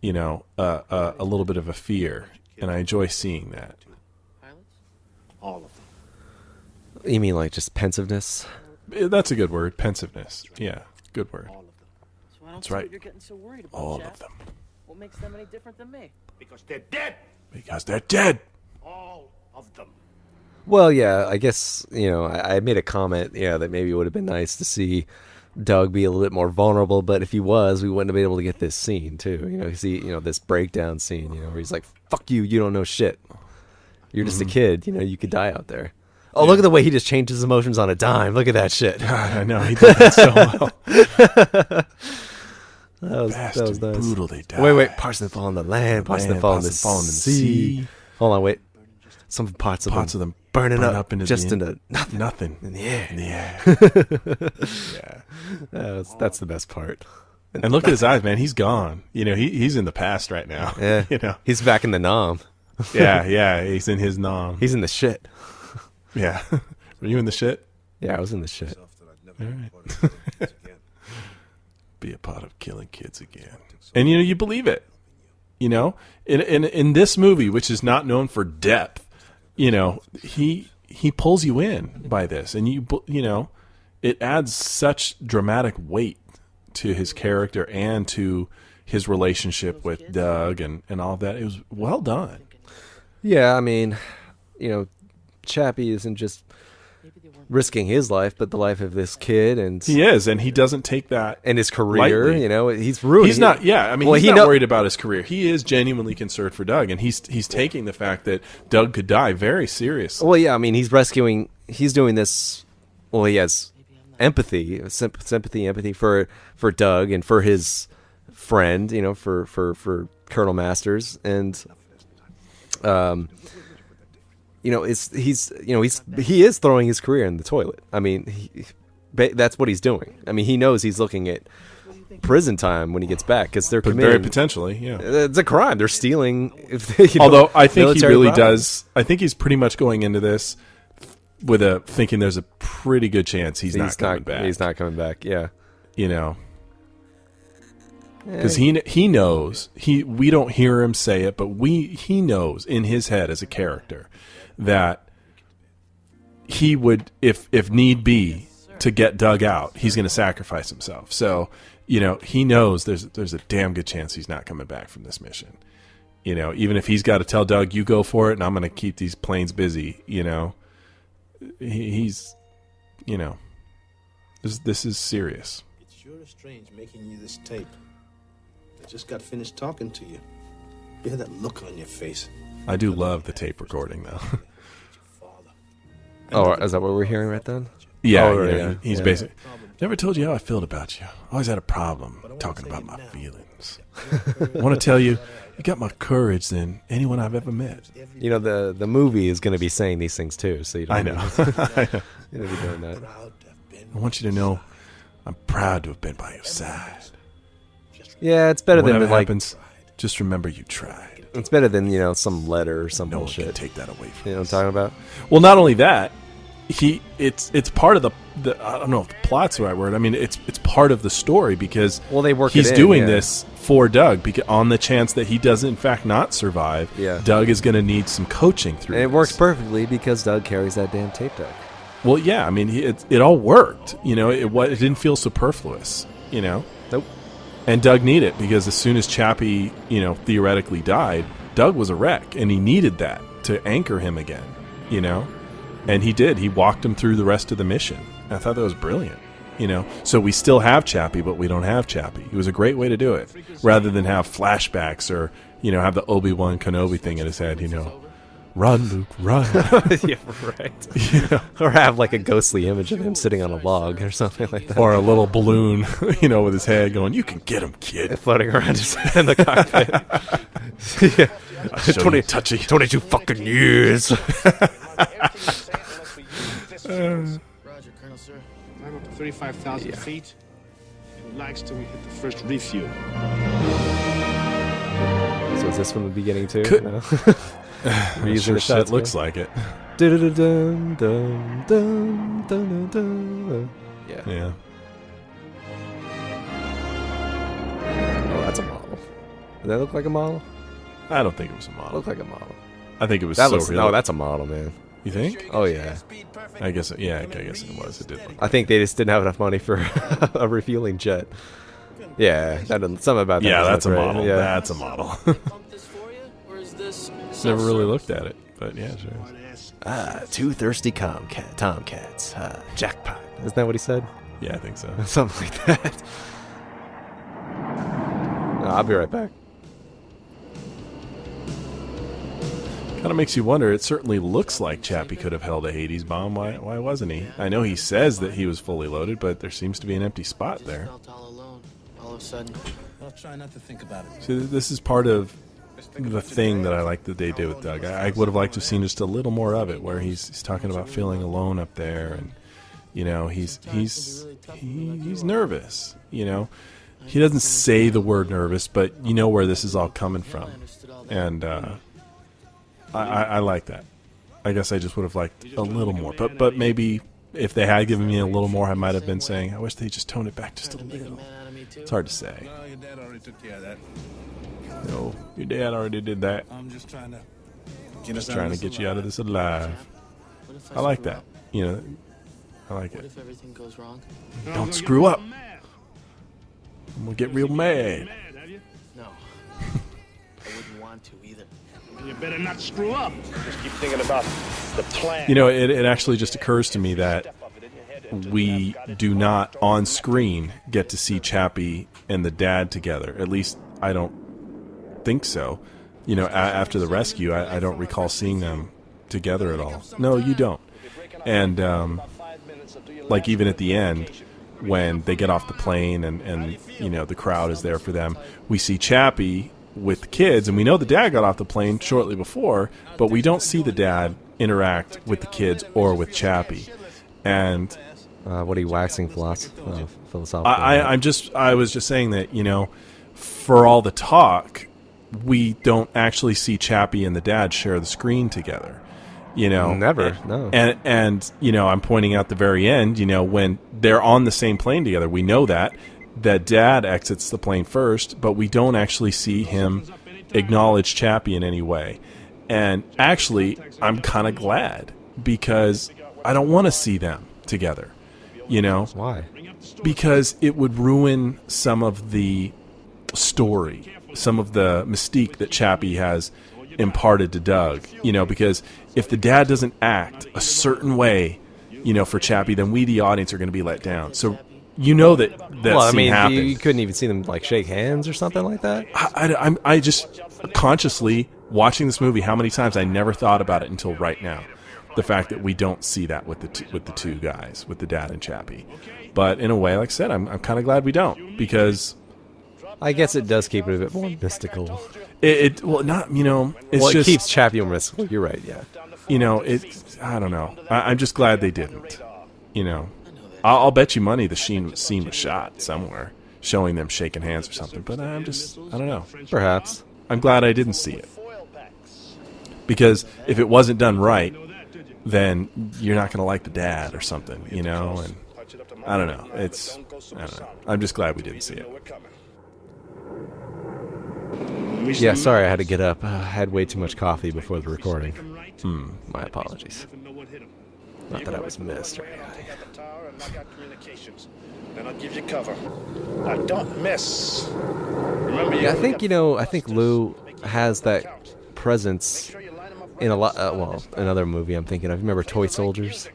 You know, a little bit of a fear, and I enjoy seeing that. All of them. You mean like just pensiveness? That's a good word, pensiveness. Yeah, good word. So I don't That's see right. what you're getting so worried about, All Jack. of them. What makes them any different than me? Because they're dead. Because they're dead. All of them. Well, yeah, I guess, you know, I made a comment, that maybe it would have been nice to see Doug be a little bit more vulnerable, but if he was, we wouldn't have been able to get this scene, too. You know, see, this breakdown scene, where he's like, fuck you, you don't know shit. You're just a kid, you could die out there. Oh, look at the way he just changed his emotions on a dime. Look at that shit. God, I know, he did that so well. that was nice. Brutal, they die. Wait, parts that fall on the land, parts that fall in the sea. Hold on, wait. Some parts of them burning up into nothing. In the air. Yeah. That's the best part. And look at his eyes, man. He's gone. He's in the past right now. Yeah. He's back in the nom. Yeah. He's in his nom. He's in the shit. Yeah. Were you in the shit? Yeah, I was in the shit. All right. Be a part of killing kids again. And you believe it. In this movie, which is not known for depth, he pulls you in by this, and it adds such dramatic weight to his character and to his relationship with Doug and all of that. It was well done. Yeah, I mean, Chappie isn't just risking his life, but the life of this kid, and he is, and he doesn't take that and his career. Lightly. He's ruining. He's not. Yeah, I mean, he's not worried about his career. He is genuinely concerned for Doug, and he's taking the fact that Doug could die very seriously. Well, yeah, I mean, he's doing this. Well, he has empathy for Doug and for his friend, for Colonel Masters, and he is throwing his career in the toilet. I mean, that's what he's doing. I mean, he knows he's looking at prison time when he gets back because they're committing. Very potentially, yeah. It's a crime. They're stealing. Although I think he really does. I think he's pretty much going into this with thinking there's a pretty good chance he's not coming back. He's not coming back. Yeah, because he knows we don't hear him say it, but he knows in his head as a character that he would, if need be, to get Doug out, he's going to sacrifice himself. So he knows there's a damn good chance he's not coming back from this mission. Even if he's got to tell Doug, you go for it, and I'm going to keep these planes busy. He's this is serious. It's sure strange making you this tape. I just got finished talking to you. You had that look on your face. I do love the tape recording, though. Oh, is that what we're hearing right then? Yeah, Oh, yeah, yeah. he's Yeah. basically... Never told you how I felt about you. Always had a problem talking about my feelings. I want to tell you, you got more courage than anyone I've ever met. You know, the movie is going to be saying these things too, so you don't I know. you don't be doing that. I want you to know I'm proud to have been by your side. Yeah, it's better Whatever than like happens, just remember you tried. it's better than, you know, some letter or some No one bullshit. can take that away from You know what I'm talking about? Well, not only that, it's part of the I don't know if the plot's the right word. I mean, it's part of the story because they work he's it in, doing yeah. this for Doug because on the chance that he does in fact not survive. Yeah. Doug is going to need some coaching through. And it this. works perfectly because Doug carries that damn tape deck. Well, yeah, I mean, it all worked. You know, it didn't feel superfluous. You know, Nope. and Doug needed it because as soon as Chappie, you know, theoretically died, Doug was a wreck, and he needed that to anchor him again. You know. And he did. He walked him through the rest of the mission. I thought that was brilliant. You know, so we still have Chappie, but we don't have Chappie. It was a great way to do it, rather than have flashbacks or, you know, have the Obi-Wan Kenobi thing in his head. You know, run, Luke, run. Yeah, right. You know? Or have like a ghostly image of him sitting on a log or something like that. Or a little balloon, you know, with his head going, "You can get him, kid," floating around his head in the cockpit. Yeah. 22 fucking years. Roger, Colonel, sir. I'm up to 35,000 feet. Relax till we hit the first refuel. So is this from the beginning too? Could- No? Sure Reusing the shit shots looks again? like it. Dun, dun, dun, dun, dun. Yeah. Yeah. Oh, that's a model. Does that look like a model? I don't think it was a model. Look like a model. I think it was That so looks, real. no, that's a model, man. You think? Oh yeah. I guess. Yeah, I guess it was. It did look. I think they just didn't have enough money for a refueling jet. Yeah, that doesn't, something about that. Yeah, doesn't that's a look right. model. Yeah. That's a model. Pump this for you, or is this Never really looked at it, but yeah, sure. Two thirsty tomcats. Jackpot. Isn't that what he said? Yeah, I think so. Something like that. I'll be right back. Kind of makes you wonder. It certainly looks like Chappie could have held a Hades bomb. Why wasn't he? I know he says that he was fully loaded, but there seems to be an empty spot there. Felt all alone. All of a sudden. I'll try not to think about it. See, this is part of the thing that I like that they did with Doug. I would have liked to have seen just a little more of it, where he's talking about feeling alone up there, and you know he's nervous. You know, he doesn't say the word nervous, but you know where this is all coming from, and I like that. I guess I just would have liked a little more, but maybe if they had given me a little more, I might have been saying, I wish they just toned it back just a little. It's hard to say. No, your dad already took care of that. No, your dad already did that. I'm just trying to Get you out of this alive. I like that. You know, I like What it. if everything goes wrong? Don't screw up. I'm gonna get real mad. No. I wouldn't want to either. You better not screw up. Just keep thinking about the plan. You know, it actually just occurs to me that we do not on screen get to see Chappie and the dad together. At least I don't think so. You know, after the rescue, I don't recall seeing them together at all. No, you don't. And like even at the end, when they get off the plane and you know the crowd is there for them, we see Chappie with the kids, and we know the dad got off the plane shortly before, but we don't see the dad interact with the kids or with Chappie. And what are you waxing philosophical? I was just saying that, you know, for all the talk, we don't actually see Chappie and the dad share the screen together. You know, never. No. And you know, I'm pointing out the very end. You know, when they're on the same plane together, we know that dad exits the plane first, but we don't actually see him acknowledge Chappie in any way. And actually, I'm kind of glad, because I don't want to see them together. You know, why? Because it would ruin some of the story, some of the mystique that Chappie has imparted to Doug. You know, because if the dad doesn't act a certain way, you know, for Chappie, then we, the audience, are going to be let down. So you know that well, I scene mean, happened. you couldn't even see them like shake hands or something like that. I just consciously watching this movie. How many times I never thought about it until right now. The fact that we don't see that with the two guys, with the dad and Chappie. But in a way, like I said, I'm kind of glad we don't, because I guess it does keep it a bit more mystical. It not, you know, it's well, it just keeps Chappie more mystical. You're right, yeah. You know, I don't know. I'm just glad they didn't. You know, I'll bet you money the scene was shot somewhere, showing them shaking hands or something. But I don't know. Perhaps. I'm glad I didn't see it, because if it wasn't done right, then you're not going to like the dad or something, you know. And I don't know. I don't know. I'm just glad we didn't see it. Yeah, sorry I had to get up. I had way too much coffee before the recording. My apologies. Not that I was missed or anything. Then I'll give you cover. Now don't miss. Remember, Yeah, I think Lou has that presence in a lot. Well, another movie I'm thinking of. Remember Toy Soldiers,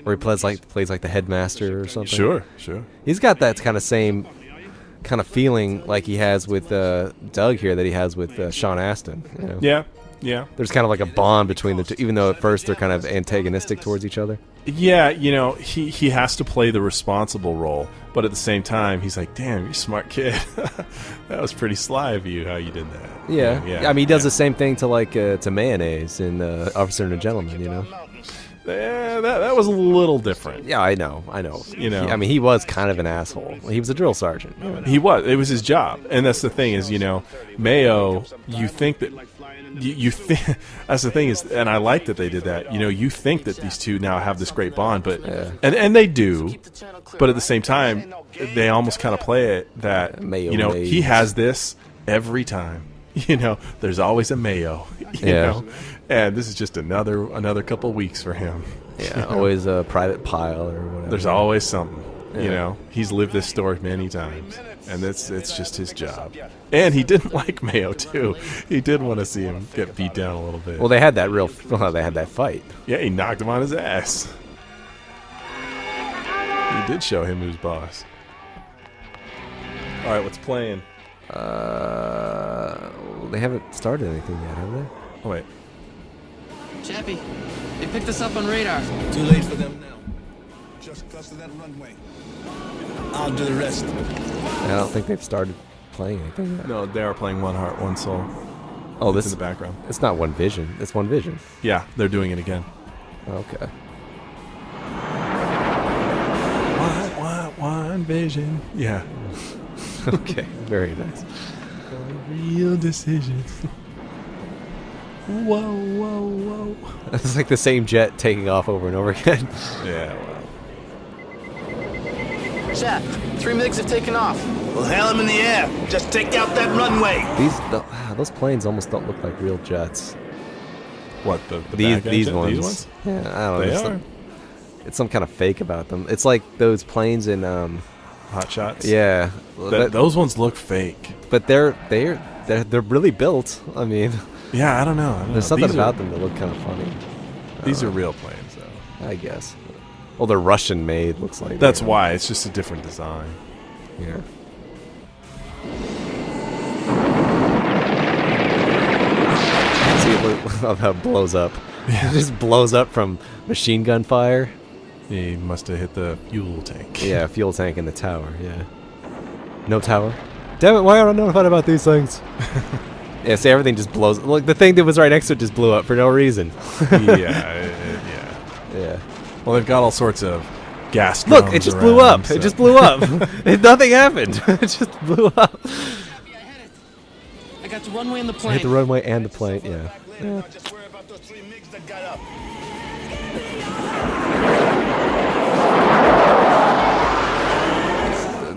where he plays like the headmaster or something. Sure. He's got that kind of same kind of feeling like he has with Doug here that he has with Sean Astin. You know? Yeah. There's kind of like a bond between the two, even though at first they're kind of antagonistic towards each other. Yeah, you know, he has to play the responsible role, but at the same time, he's like, damn, you're a smart kid. That was pretty sly of you, how you did that. Yeah. I mean, he does yeah. the same thing to Mayonnaise in Officer and a Gentleman, you know? Yeah, that was a little different. Yeah, I know. You know, I mean, he was kind of an asshole. He was a drill sergeant. He was. It was his job, and that's the thing is, you know, Mayo. You think that you think that's the thing is, and I like that they did that. You know, you think that these two now have this great bond, but and they do, but at the same time, they almost kind of play it that Mayo, you know, he has this every time. You know, there's always a Mayo. You know, and this is just another couple weeks for him. Yeah, always a private pile or whatever. There's always something. Yeah. You know, he's lived this story many times, and it's just his job. And he didn't like Mayo too. He did want to see him get beat down a little bit. Well, they had that fight. Yeah, he knocked him on his ass. He did show him who's boss. All right, what's playing? They haven't started anything yet, have they? Oh wait. Chappie, they picked us up on radar. Too late for them now. Just cluster that runway. I'll do the rest. I don't think they've started playing anything yet. No, they are playing One Heart, One Soul. Oh, this in the background. It's not One Vision. It's One Vision. Yeah, they're doing it again. Okay. One Vision. Yeah. Okay. Very nice. Real decision. Whoa. It's like the same jet taking off over and over again. Yeah, well. Chap, 3 MiGs have taken off. We'll hail them in the air. Just take out that runway. Those planes almost don't look like real jets. What, these ones? Yeah, I don't know. They are. It's some kind of fake about them. It's like those planes in Hot Shots. Yeah, those ones look fake, but they're really built. I mean, yeah, I don't know. There's something about them that look kind of funny. These are real planes, though. I guess. Well, they're Russian made. Looks like that's why it's just a different design. Yeah. See how it blows up. Yeah. It just blows up from machine gun fire. He must have hit the fuel tank. Yeah, fuel tank in the tower, yeah. No tower? Damn it, why aren't I notified about these things? Yeah, see, everything just blows. Look, the thing that was right next to it just blew up for no reason. Yeah. Well, they've got all sorts of gas drums. Look, it just around, blew up. so. It just blew up. Nothing happened. It just blew up. I got the runway and the plane. I hit the runway and the plane, yeah. Just worry about those 3 MiGs that got up.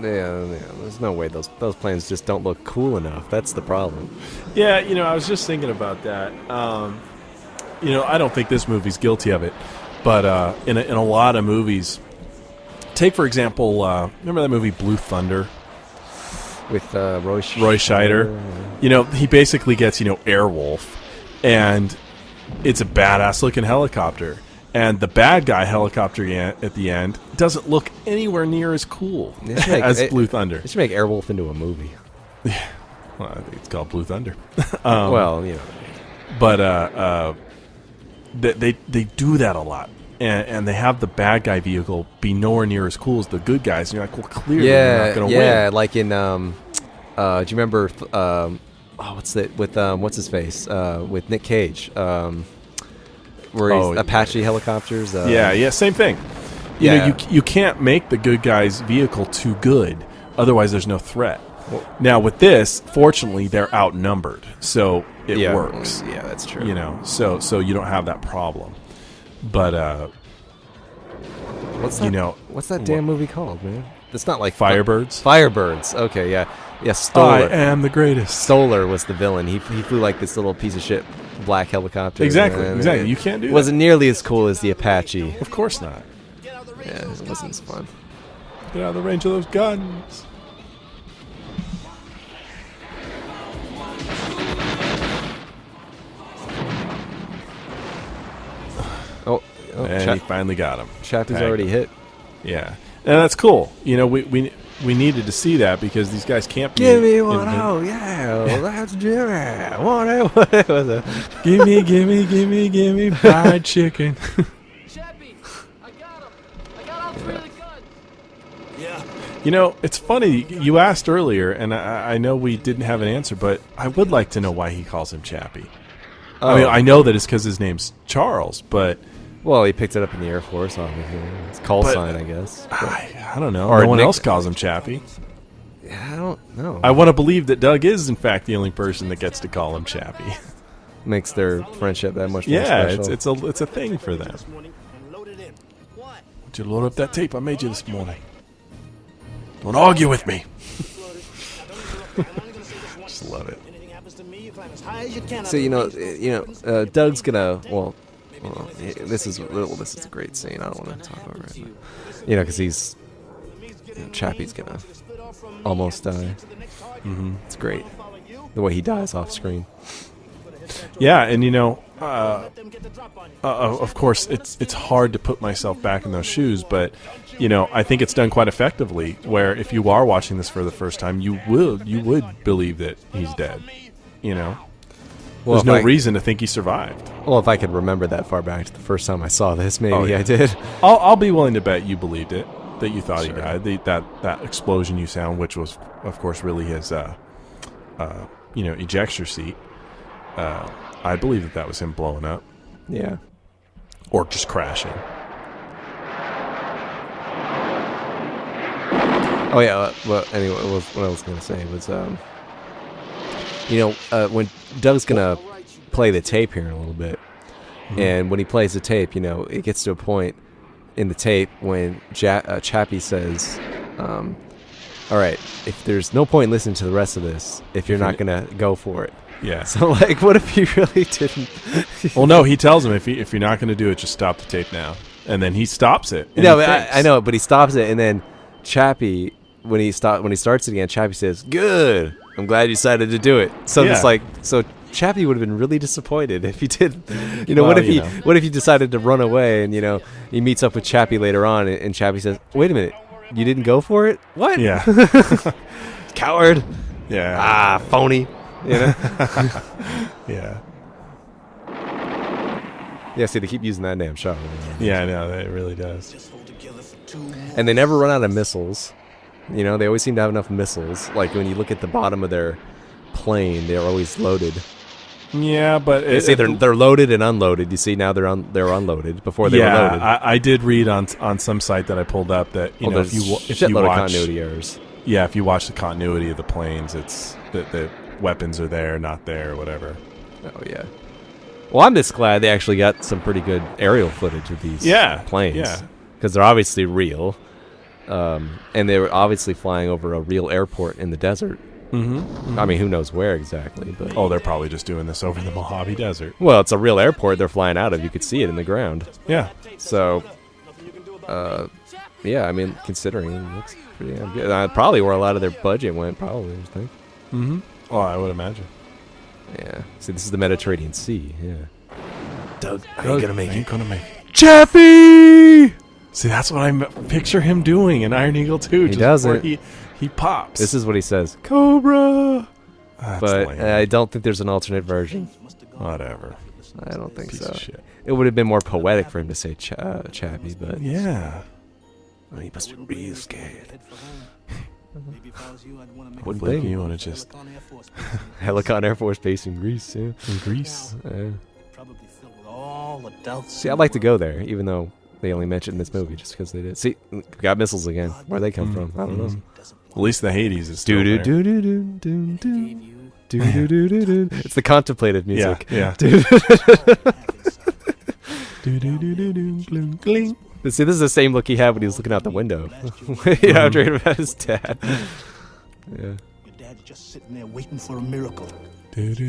Yeah, there's no way those planes just don't look cool enough. That's the problem. Yeah, you know, I was just thinking about that. You know, I don't think this movie's guilty of it, but in a lot of movies, take for example, remember that movie Blue Thunder with Roy Scheider? You know, he basically gets Airwolf, and it's a badass looking helicopter. And the bad guy helicopter at the end doesn't look anywhere near as cool as Blue Thunder. They should make Airwolf into a movie. Yeah. Well, I think it's called Blue Thunder. Well, you know. But they do that a lot. And they have the bad guy vehicle be nowhere near as cool as the good guys. And you're like, well, clearly they're not going to win. Yeah, like in, do you remember, what's that, with, what's his face, with Nick Cage, where he's Apache helicopters. Yeah, same thing. You know, you can't make the good guy's vehicle too good, otherwise there's no threat. Now with this, fortunately, they're outnumbered, so it works. Yeah, that's true. You know, so you don't have that problem. But what's that damn movie called, man? It's not like Firebirds. Firebirds. Okay, yeah. Stoller. I am the greatest. Stoller was the villain. He flew like this little piece of shit black helicopter. Exactly. You can't do that. Wasn't nearly as cool as the Apache. Of course not. Yeah, it wasn't as fun. Get out of the range of those guns. And he finally got him. Chappie's already hit. Yeah, and that's cool. You know, we needed to see that because these guys can't. Give me one, that's Jimmy. What was it? Give me fried chicken. Chappie, I got him. I got all three of the guns. Yeah. You know, it's funny. You asked earlier, and I know we didn't have an answer, but I would like to know why he calls him Chappie. I mean, I know that it's because his name's Charles, but. Well, he picked it up in the Air Force, obviously. It's call sign, I guess. I don't know. Or no one else calls him Chappie. Yeah, I don't know. I want to believe that Doug is, in fact, the only person that gets to call him Chappie. Makes their friendship that much more special. Yeah, it's a thing for them. Would you load up that tape I made you this morning? Don't argue with me. Just love it. So Doug's gonna this is a great scene. I don't want to talk over it, but, because he's Chappie's gonna almost die. Mm-hmm. It's great the way he dies off screen. Yeah, and of course it's hard to put myself back in those shoes, but I think it's done quite effectively. Where if you are watching this for the first time, you would believe that he's dead. Well, there's no reason to think he survived. Well, if I could remember that far back to the first time I saw this, maybe I did. I'll be willing to bet you believed it, that you thought he died. That explosion you sound, which was, of course, really his, ejector seat. I believe that was him blowing up. Yeah. Or just crashing. Oh, yeah. Well, anyway, what I was going to say was, when Doug's going to play the tape here in a little bit, and when he plays the tape, it gets to a point in the tape when Chappie says, all right, if there's no point in listening to the rest of this if you're not going to go for it. Yeah. So, what if he really didn't? Well, no, he tells him, if you're not going to do it, just stop the tape now. And then he stops it. No, I know, but he stops it, and then Chappie, when he starts it again, Chappie says, "Good. I'm glad you decided to do it." So it's Chappie would have been really disappointed if he did. What if he decided to run away and he meets up with Chappie later on and Chappie says, "Wait a minute, you didn't go for it? What? Yeah, coward. Yeah, phony. Yeah. Yeah. See, they keep using that damn shot. Yeah, I know it really does. And they never run out of missiles. They always seem to have enough missiles. Like when you look at the bottom of their plane, they're always loaded. Yeah, but they're loaded and unloaded. You see, now they're unloaded. Before they were loaded. I did read on some site that I pulled up that if you watch continuity errors. Yeah, if you watch the continuity of the planes, it's the weapons are there, not there, or whatever. Oh yeah. Well, I'm just glad they actually got some pretty good aerial footage of these planes. Yeah, because they're obviously real. And they were obviously flying over a real airport in the desert. Mm-hmm. I mean, who knows where exactly? But they're probably just doing this over the Mojave Desert. Well, it's a real airport they're flying out of. You could see it in the ground. Yeah. So, I mean, considering it looks pretty damn good. Probably where a lot of their budget went, probably, I think. Mm-hmm. Well, I would imagine. Yeah. See, this is the Mediterranean Sea. Yeah. Doug, I ain't gonna make it. Chappie! See, that's what I picture him doing in Iron Eagle 2. He doesn't. He pops. This is what he says. Cobra! That's but lame. I don't think there's an alternate version. Whatever. I don't think Piece so. of shit. It would have been more poetic for him to say Chappie, but... Yeah. Oh, he must be real scared. Wouldn't blame you want to just... Helicon Air Force Base in Greece, yeah. In Greece? See, I'd like to go there, even though they only mentioned this movie just because they did. See, we got missiles again. Where they come from? I don't know. At least the Hades is still there. It's the contemplative music. Yeah. See, this is the same look he had when he was looking out the window. Yeah, after about his dad. Yeah. Your dad's just sitting there waiting for a miracle. That's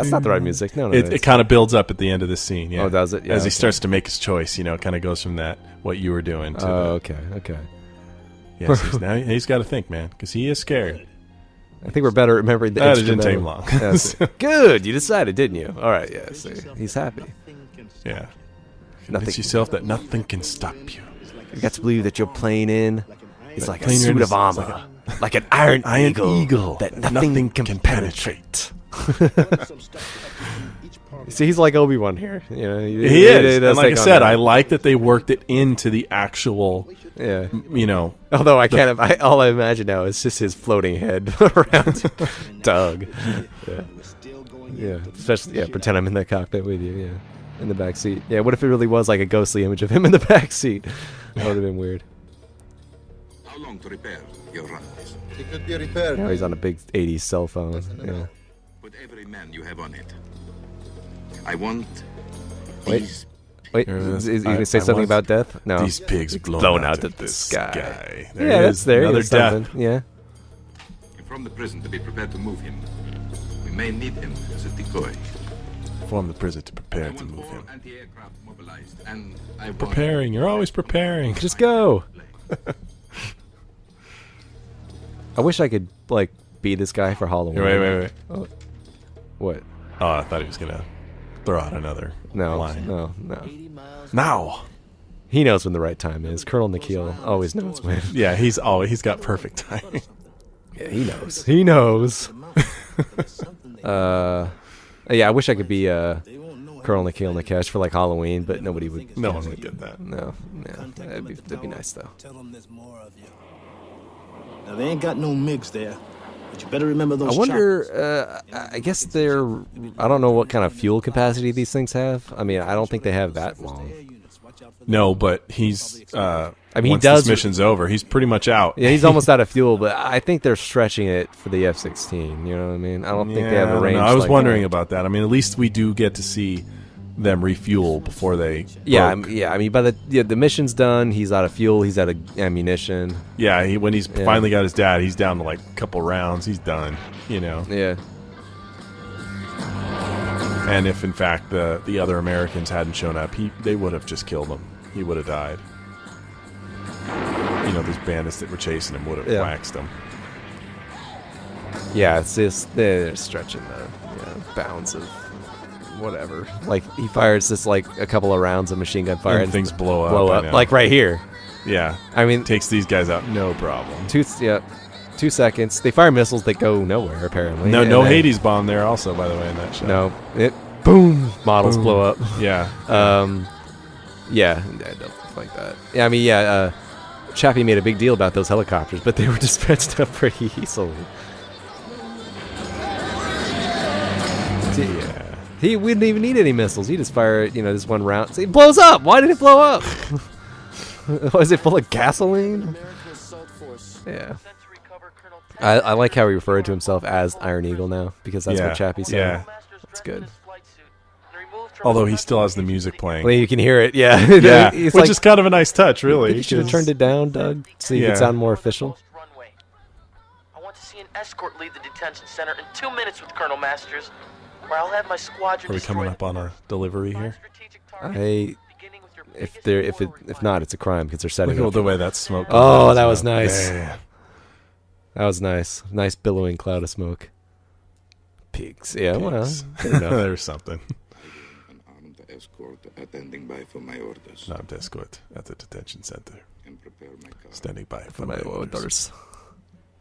not the right music. No, it kind of builds up at the end of the scene. Yeah. Oh, does it? Yeah, As he starts to make his choice, it kind of goes from that what you were doing to. Okay. Yes, now he's got to think, man, because he is scared. I think we're better at remembering the It instrumental. didn't take long. Yeah, good, you decided, didn't you? All right, yeah. See, he's happy. Yeah. Convince yourself that nothing can stop you. You got to believe that you're playing in. It's like a Playing suit in of is armor, like an iron eagle that nothing can penetrate. See, he's like Obi-Wan here. You know, he is. And like I said, I like that they worked it into the actual. Yeah. Although I can't. All I imagine now is just his floating head around Doug. Yeah. Especially pretend I'm in the cockpit with you. Yeah. In the back seat. Yeah. What if it really was like a ghostly image of him in the back seat? That would have been weird. How long to repair your runaways? It could be repaired. Now he's on a big 80s cell phone. Yeah. Put every man you have on it. I want Wait, is he going to say something about death? No. These pigs blown out of the sky. That's there. Another death. Yeah. Inform the prison to be prepared to move him. We may need him as a decoy. Inform the prison to prepare to move him. Anti-aircraft mobilized, and I preparing. You're always preparing. Just go. I wish I could be this guy for Halloween. Wait. Oh. What? Oh, I thought he was gonna throw out another line. No. Now. He knows when the right time is. Colonel Nikhil always knows when. Yeah, he's got perfect timing. Yeah, he knows. He knows. Yeah, I wish I could be Colonel Nikhil Nikesh for Halloween, but nobody would. No one would get that. No. That'd be nice though. Now they ain't got no MiGs there, but you better remember those. I wonder. I guess they're. I don't know what kind of fuel capacity these things have. I mean, I don't think they have that long. No, but he's. I mean, once he does. This mission's over. He's pretty much out. Yeah, he's almost out of fuel, but I think they're stretching it for the F-16. You know what I mean? I don't think they have a range. I was wondering about that. I mean, at least we do get to see them refuel before they. Yeah. I mean, by the mission's done. He's out of fuel. He's out of ammunition. Yeah. When he's finally got his dad, he's down to a couple rounds. He's done. Yeah. And if in fact the other Americans hadn't shown up, they would have just killed him. He would have died. These bandits that were chasing him would have waxed him. Yeah, it's just they're stretching the bounds of whatever. He fires this a couple of rounds of machine gun fire and things blow up. Right here. Yeah, I mean, takes these guys out no problem. 2 seconds. They fire missiles that go nowhere apparently. No Hades bomb there also, by the way, in that shot. No, boom, models blow up. Yeah. Yeah, I don't like that. Yeah, I mean, Chappie made a big deal about those helicopters, but they were dispatched up pretty easily. Yeah. He wouldn't even need any missiles. He just fired, this one round. See, it blows up. Why did it blow up? Was it full of gasoline? Yeah. I like how he referred to himself as Iron Eagle now, because that's what Chappie said. Yeah. That's good. Although he still has the music playing. Well, you can hear it, yeah. Which is kind of a nice touch, really. You should have turned it down, Doug, so you could sound more official. I want to see an escort leave the detention center in 2 minutes with Colonel Masters, where I'll have my squadron. Are we coming up on a delivery here? If not, it's a crime because they're setting Look up. the way that smoke. Oh, that was nice. Yeah. That was nice. Nice billowing cloud of smoke. Pigs. Yeah, well, there's something. An armed escort attending by for my orders. An armed escort at the detention center. And prepare my car. Standing by for my orders.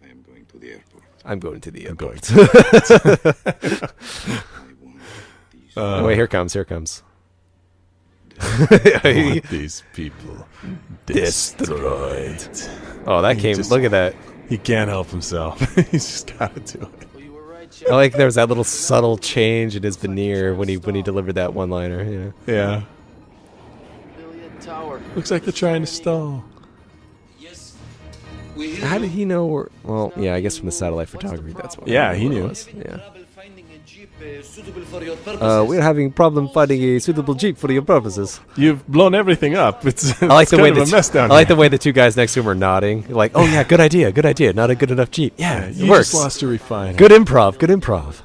I am going to the airport. I'm going to the airport. Oh, wait, here comes. These people destroyed. Oh, that came. Look at that. He can't help himself. He's just got to do it. I like there was that little subtle change in his veneer when he delivered that one-liner. Yeah. Tower. Looks like they're trying to stall. How did he know? Well, yeah, I guess from the satellite photography, that's what. Yeah, he knew. Yeah. We're having problem finding a suitable jeep for your purposes. You've blown everything up. It's I like the way a mess down I like the way the two guys next to him are nodding. Like, oh yeah, good idea. Not a good enough jeep. Yeah, it you works. Just lost your refiner. Good improv.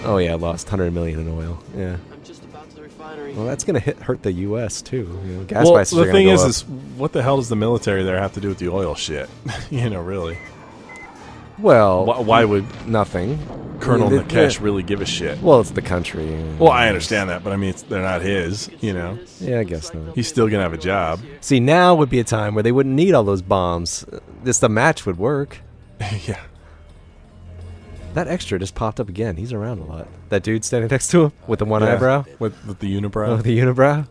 Oh yeah, lost 100 million in oil. Yeah. I'm just about to the refinery. Well, that's gonna hurt the U.S. too. Gas well, prices are the gonna thing go is, what the hell does the military there have to do with the oil shit? Really. Well, why would nothing? Colonel Nikesh really give a shit? Well, it's the country. Well, I understand that, but I mean, they're not his. Yeah, I guess not. He's still gonna have a job. See, now would be a time where they wouldn't need all those bombs. Just the match would work. Yeah. That extra just popped up again. He's around a lot. That dude standing next to him with the one eyebrow. With the unibrow. Oh, the unibrow.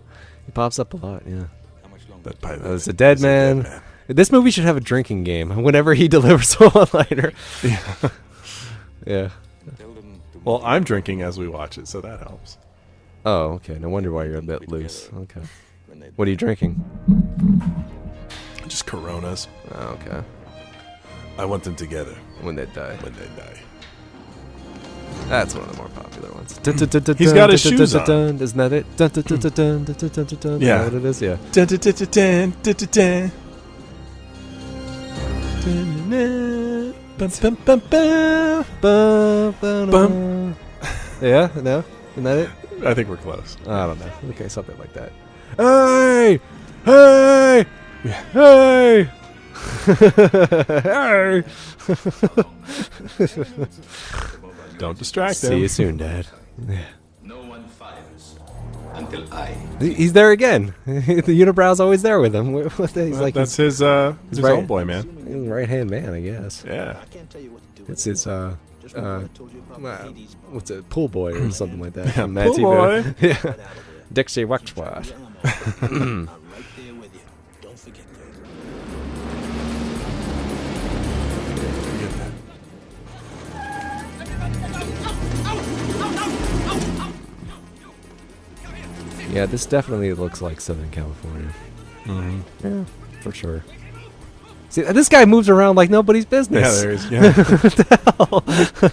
He pops up a lot, yeah. It's a dead man. This movie should have a drinking game whenever he delivers a one-liner. Yeah. Well, I'm drinking as we watch it, so that helps. Oh, okay. No wonder why you're a bit loose. Okay. What are you drinking? Just Coronas. Oh, okay. I want them together. When they die. That's one of the more popular ones. He's got his shoes on. Isn't that it? Yeah. What it is? Yeah. Yeah? No? Isn't that it? I think we're close. I don't know. Okay, something like that. Hey! Hey! Hey! Hey! Don't distract him. See you soon, Dad. Yeah. No one fires until I. He's there again. The unibrow's always there with him. He's like that's his homeboy, man. His right-hand man, I guess. Yeah. It's his what's it, pool boy or something like that. Yeah, pool boy. Yeah. Dixie Wexworth. Yeah, this definitely looks like Southern California. Mm-hmm. Yeah, for sure. See, this guy moves around like nobody's business. Yeah, there is. Yeah. What the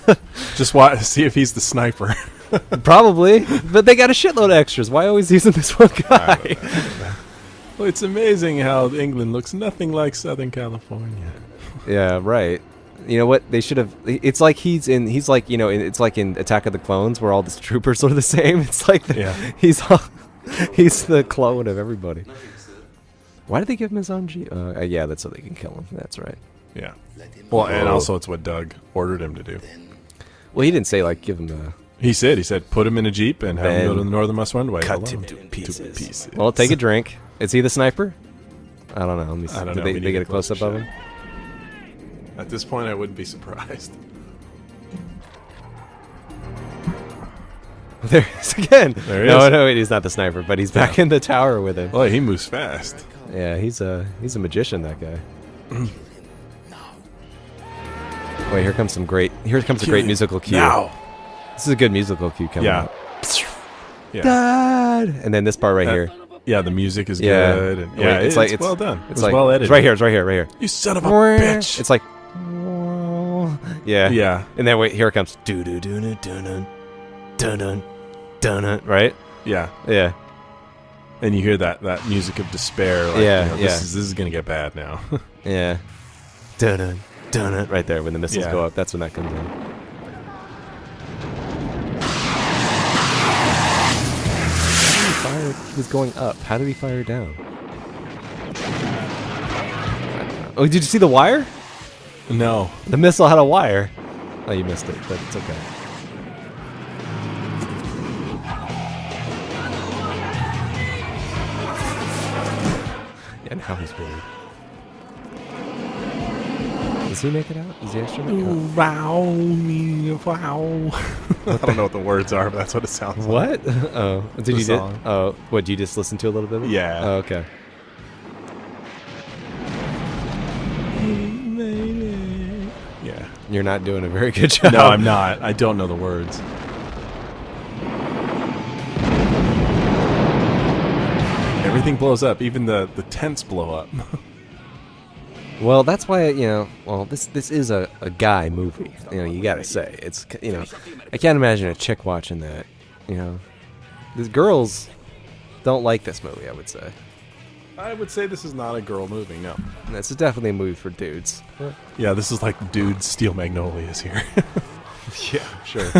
hell? Just see if he's the sniper. Probably, but they got a shitload of extras. Why always using this one guy? Well, it's amazing how England looks nothing like Southern California. Yeah, right. You know what? They should have. It's like it's like in Attack of the Clones where all the troopers are the same. It's like he's the clone of everybody. Why did they give him his own Jeep? Yeah, that's so they can kill him. That's right. Yeah. Well, and also it's what Doug ordered him to do. Well, he didn't say like give him the. He said put him in a Jeep and have him go to the Northernmost Runway. Cut him to pieces. Well, take a drink. Is he the sniper? I don't know. I don't know. Did they get a close up of him? At this point, I wouldn't be surprised. There he is again. There he is. No, he's not the sniper, but he's back in the tower with him. Well, he moves fast. Yeah, he's a magician, that guy. Wait, here comes a great musical cue. Now. This is a good musical cue coming up. Yeah. Dad! And then this part right here. Yeah, the music is good. And it's well done. It's well edited. It's right here. You son of a bitch. It's like Yeah. And then wait, here it comes. Dun-dun, right? Yeah. Yeah. And you hear that music of despair. Like, This is gonna get bad now. Yeah. Dun right there when the missiles go up. That's when that comes in. He was going up. How did he fire down? Oh, did you see the wire? No. The missile had a wire. Oh, you missed it, but it's okay. Yeah, now he's weird. Does he make it out? Does he actually make it out? Wow. I don't know what the words are, but that's what it sounds like. What? Oh, did you did? Oh, what? Did you just listen to a little bit of it? Yeah. Oh, okay. Yeah. You're not doing a very good job. No, I'm not. I don't know the words. Everything blows up. Even the tents blow up. Well, that's why, well, this is a guy movie. You gotta say. It's, I can't imagine a chick watching that, These girls don't like this movie, I would say. I would say this is not a girl movie, no. This is definitely a movie for dudes. Yeah, this is like dudes steal magnolias here. Yeah, sure.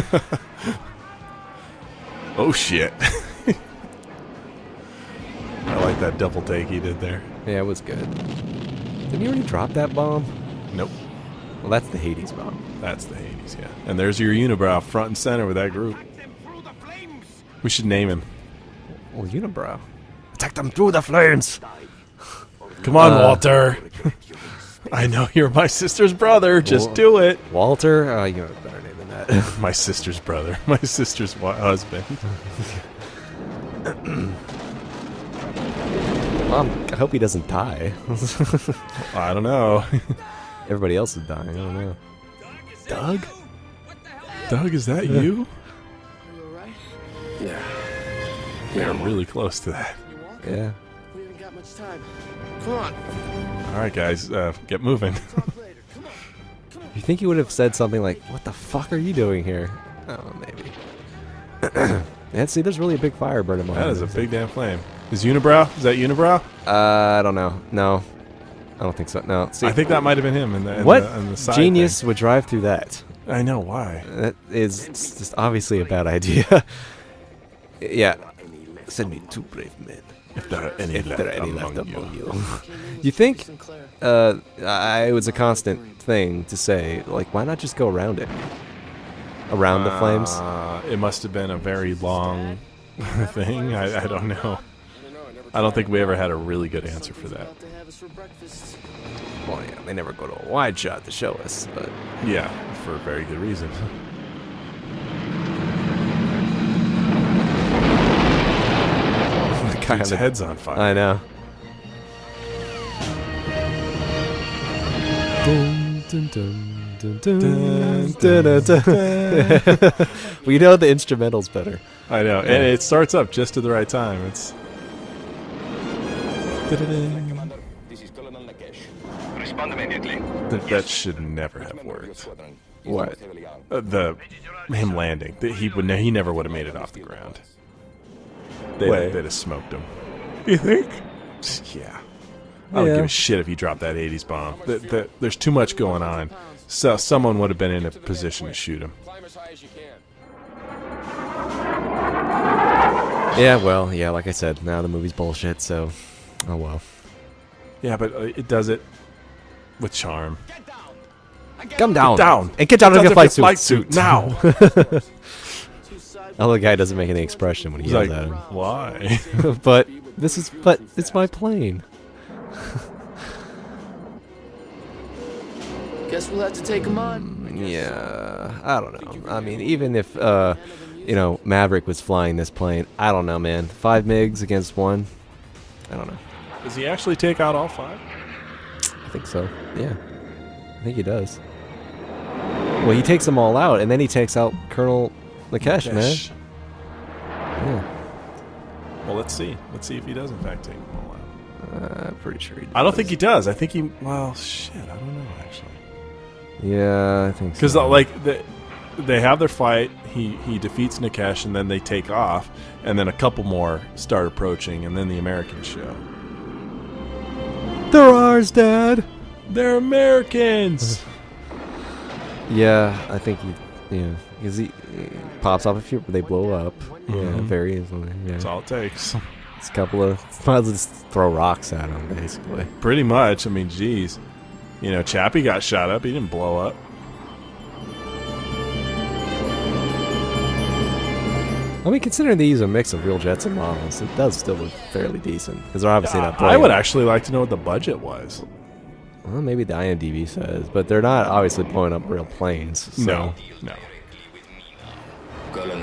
Oh, shit. I like that double take he did there. Yeah, it was good. Didn't he already drop that bomb? Nope. Well, that's the Hades bomb. That's the Hades, yeah. And there's your unibrow front and center with that group. We should name him. Well, unibrow. Attack them through the flames! Come on, Walter. I know you're my sister's brother. Just do it. Walter? You have a better name than that. My sister's brother. My sister's husband. Mom, I hope he doesn't die. I don't know. Everybody else is dying. I don't know. Doug? Doug, is that you? Are you alright? Yeah. They're really close to that. Yeah. We haven't got much time. Come on. All right, guys, get moving. You think he would have said something like, "What the fuck are you doing here?" Oh, maybe. Yeah, see, there's really a big fire burning behind. That is a big damn flame. Is unibrow? Is that unibrow? I don't know. No, I don't think so. No. See, I think that might have been him in the what side genius thing. would drive through that? I know why. That is just obviously a bad idea. Yeah. Send me 2 brave men. If there are any left among you. You think it was a constant thing to say, like, why not just go around it? Around the flames? It must have been a very long thing. I don't know. I don't think we ever had a really good answer for that. Well, yeah, they never go to a wide shot to show us, but... Yeah, for a very good reason. His head's on fire. I know. We know the instrumental's better. I know, and it starts up just at the right time. It's... That should never have worked. What? Him landing. He never would have made it off the ground. They'd have smoked him. You think? Yeah. I don't give a shit if he dropped that 80s bomb. There's too much going on. So someone would have been in a position to shoot him. Yeah, well, yeah, like I said, now the movie's bullshit, so... Oh, well. Yeah, but it does it with charm. Come down! Get down! And get out of your flight suit! Now! The other guy doesn't make any expression when he yells at him. Why? But it's my plane. Guess we'll have to take him on. Yeah, I don't know. I mean, even if Maverick was flying this plane, I don't know, man. 5 MiGs against 1. I don't know. Does he actually take out all 5? I think so. Yeah, I think he does. Well, he takes them all out, and then he takes out Colonel Nikesh, man. Yeah. Well, let's see. Let's see if he does, in fact, take them all out. I'm pretty sure he does. I don't think he does. I think he... Well, shit. I don't know, actually. Yeah, I think so. Because, they have their fight. He defeats Nikesh, and then they take off. And then a couple more start approaching, and then the Americans show. They're ours, Dad! They're Americans! Yeah, I think because he pops off a few, they blow up. Mm-hmm. Yeah, very easily. Yeah. That's all it takes. It's a couple of... Might as well just throw rocks at him, basically. Pretty much. I mean, geez. Chappie got shot up. He didn't blow up. I mean, considering they use a mix of real jets and models, it does still look fairly decent. Because they're obviously not I would actually like to know what the budget was. Well, maybe the IMDb says, but they're not obviously blowing up real planes. So. No.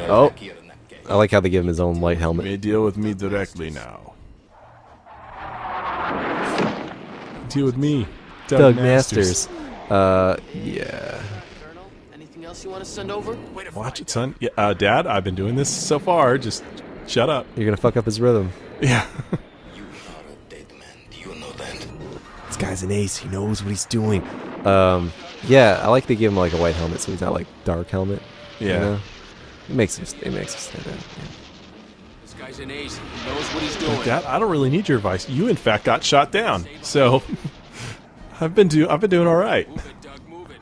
Oh, I like how they give him his own light helmet. You may deal with me directly now. Deal with me, Doug Masters. Yeah. Anything else you want to send over? Watch it, son. Yeah, Dad, I've been doing this so far. Just shut up. You're gonna fuck up his rhythm. Yeah. You are a dead man. Do you know that? This guy's an ace. He knows what he's doing. Yeah, I like to give him like a white helmet, so he's not like dark helmet. Yeah. You know? It makes him stand out. Yeah. This guy's an ace. He knows what he's doing. Dad, I don't really need your advice. You, in fact, got shot down. So I've been doing all right. Move it, Doug, move it.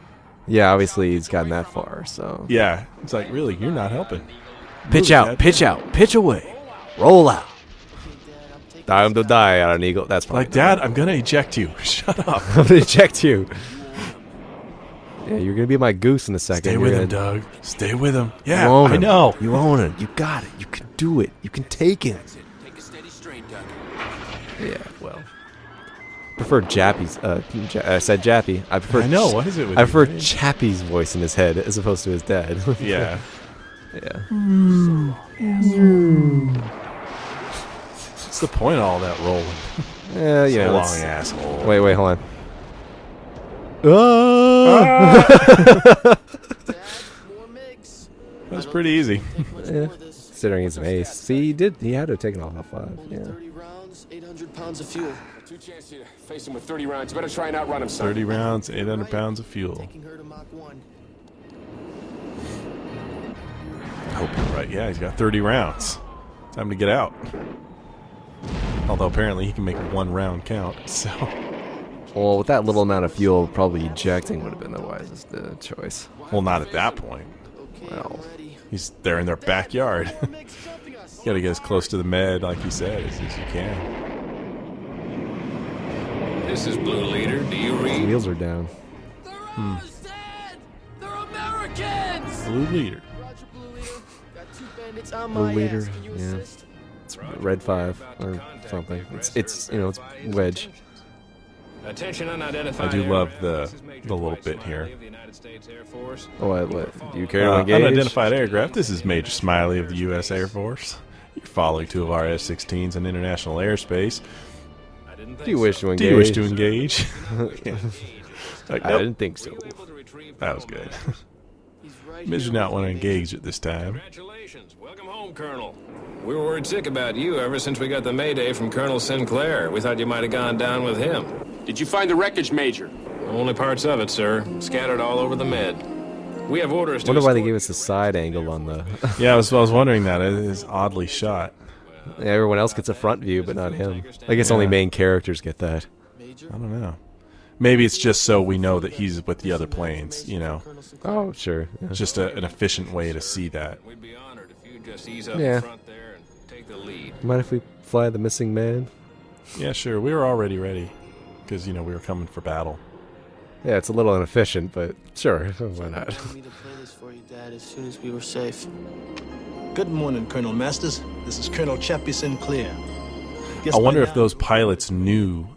Yeah, obviously he's gotten that far. So Yeah, it's like, really, you're not helping. pitch out, pitch out, pitch away, roll out. Time to die on an eagle. That's probably Like, Dad, I'm gonna eject you. Shut up. I'm gonna eject you. Yeah, you're gonna be my goose in a second. Stay with him, Doug. Stay with him. Yeah, You own I him. know. You own it. You got it. You can do it. You can take him. Take a steady strain, Doug. Yeah, well. Prefer Jappy's. I said Jappy. I prefer. I know. What is it with I you, prefer man? Chappie's voice in his head as opposed to his dad. Yeah. Yeah. What's the point of all that rolling? Yeah, you know. Long it's- asshole. Wait, hold on. Dad, more MiGs. That was pretty easy. Take much Yeah. more of this. Considering he's an ace. See, he did. He had to have taken off at 5. Only Yeah. 30 rounds, 800 pounds of fuel. Two chances to face him with 30 rounds. You better try and outrun him, son. 30 rounds, 800 pounds of fuel. Taking her to Mach 1. I hope you're right. Yeah, he's got 30 rounds. Time to get out. Although apparently he can make 1 round count. So Well, with that little amount of fuel, probably ejecting would have been the wisest choice. well, not at that point. Okay, Well. I'm ready. He's there in their backyard. MiGs jumping us. You gotta get as close to the med, like you said, as you can. This is Blue Leader. Do you His read? wheels are down. They're ours, Dad! They're Americans! Blue leader. Roger, Blue Leader. Got 2 bandits on Blue my Leader, ass. Can you yeah. assist? It's Red 5 or something. It's you know, it's Wedge. Attention unidentified. I do love aircraft. the This is Major little Dwight bit here. Smiley of the United States Air Force. Oh, what? Do you care to engage? Unidentified aircraft. This is Major Smiley of the U.S. Air Force. You're following 2 of our F-16s in international airspace. I didn't think Do you wish to so. engage? Do you wish to engage? Yeah. Like, I nope. didn't think so. That was good. He's right Mission here not with want to me. engage at this time. Congratulations. Welcome home, Colonel. We were worried sick about you ever since we got the Mayday from Colonel Sinclair. We thought you might have gone down with him. Did you find the wreckage, Major? Only parts of it, sir. Scattered all over the med. We have orders to Wonder why they escort gave us a side angle on the. Yeah, I was wondering that. It is oddly shot. Yeah, everyone else gets a front view, but not him. I guess only main characters get that. Major? I don't know. Maybe it's just so we know that he's with the other planes, you know. Colonel Sinclair. Oh, sure. Yeah. It's just an efficient way to see that. We'd be honored if you'd just ease up Yeah. in front there and take the lead. Mind if we fly the missing man? Yeah, sure. We were already ready because, you know, we were coming for battle. Yeah, it's a little inefficient, but sure, why not? Wanted me to play this for you, Dad, as soon as we were safe. Good morning, Colonel Masters. This is Colonel Chappie Sinclair. Guess I wonder by if now- those pilots knew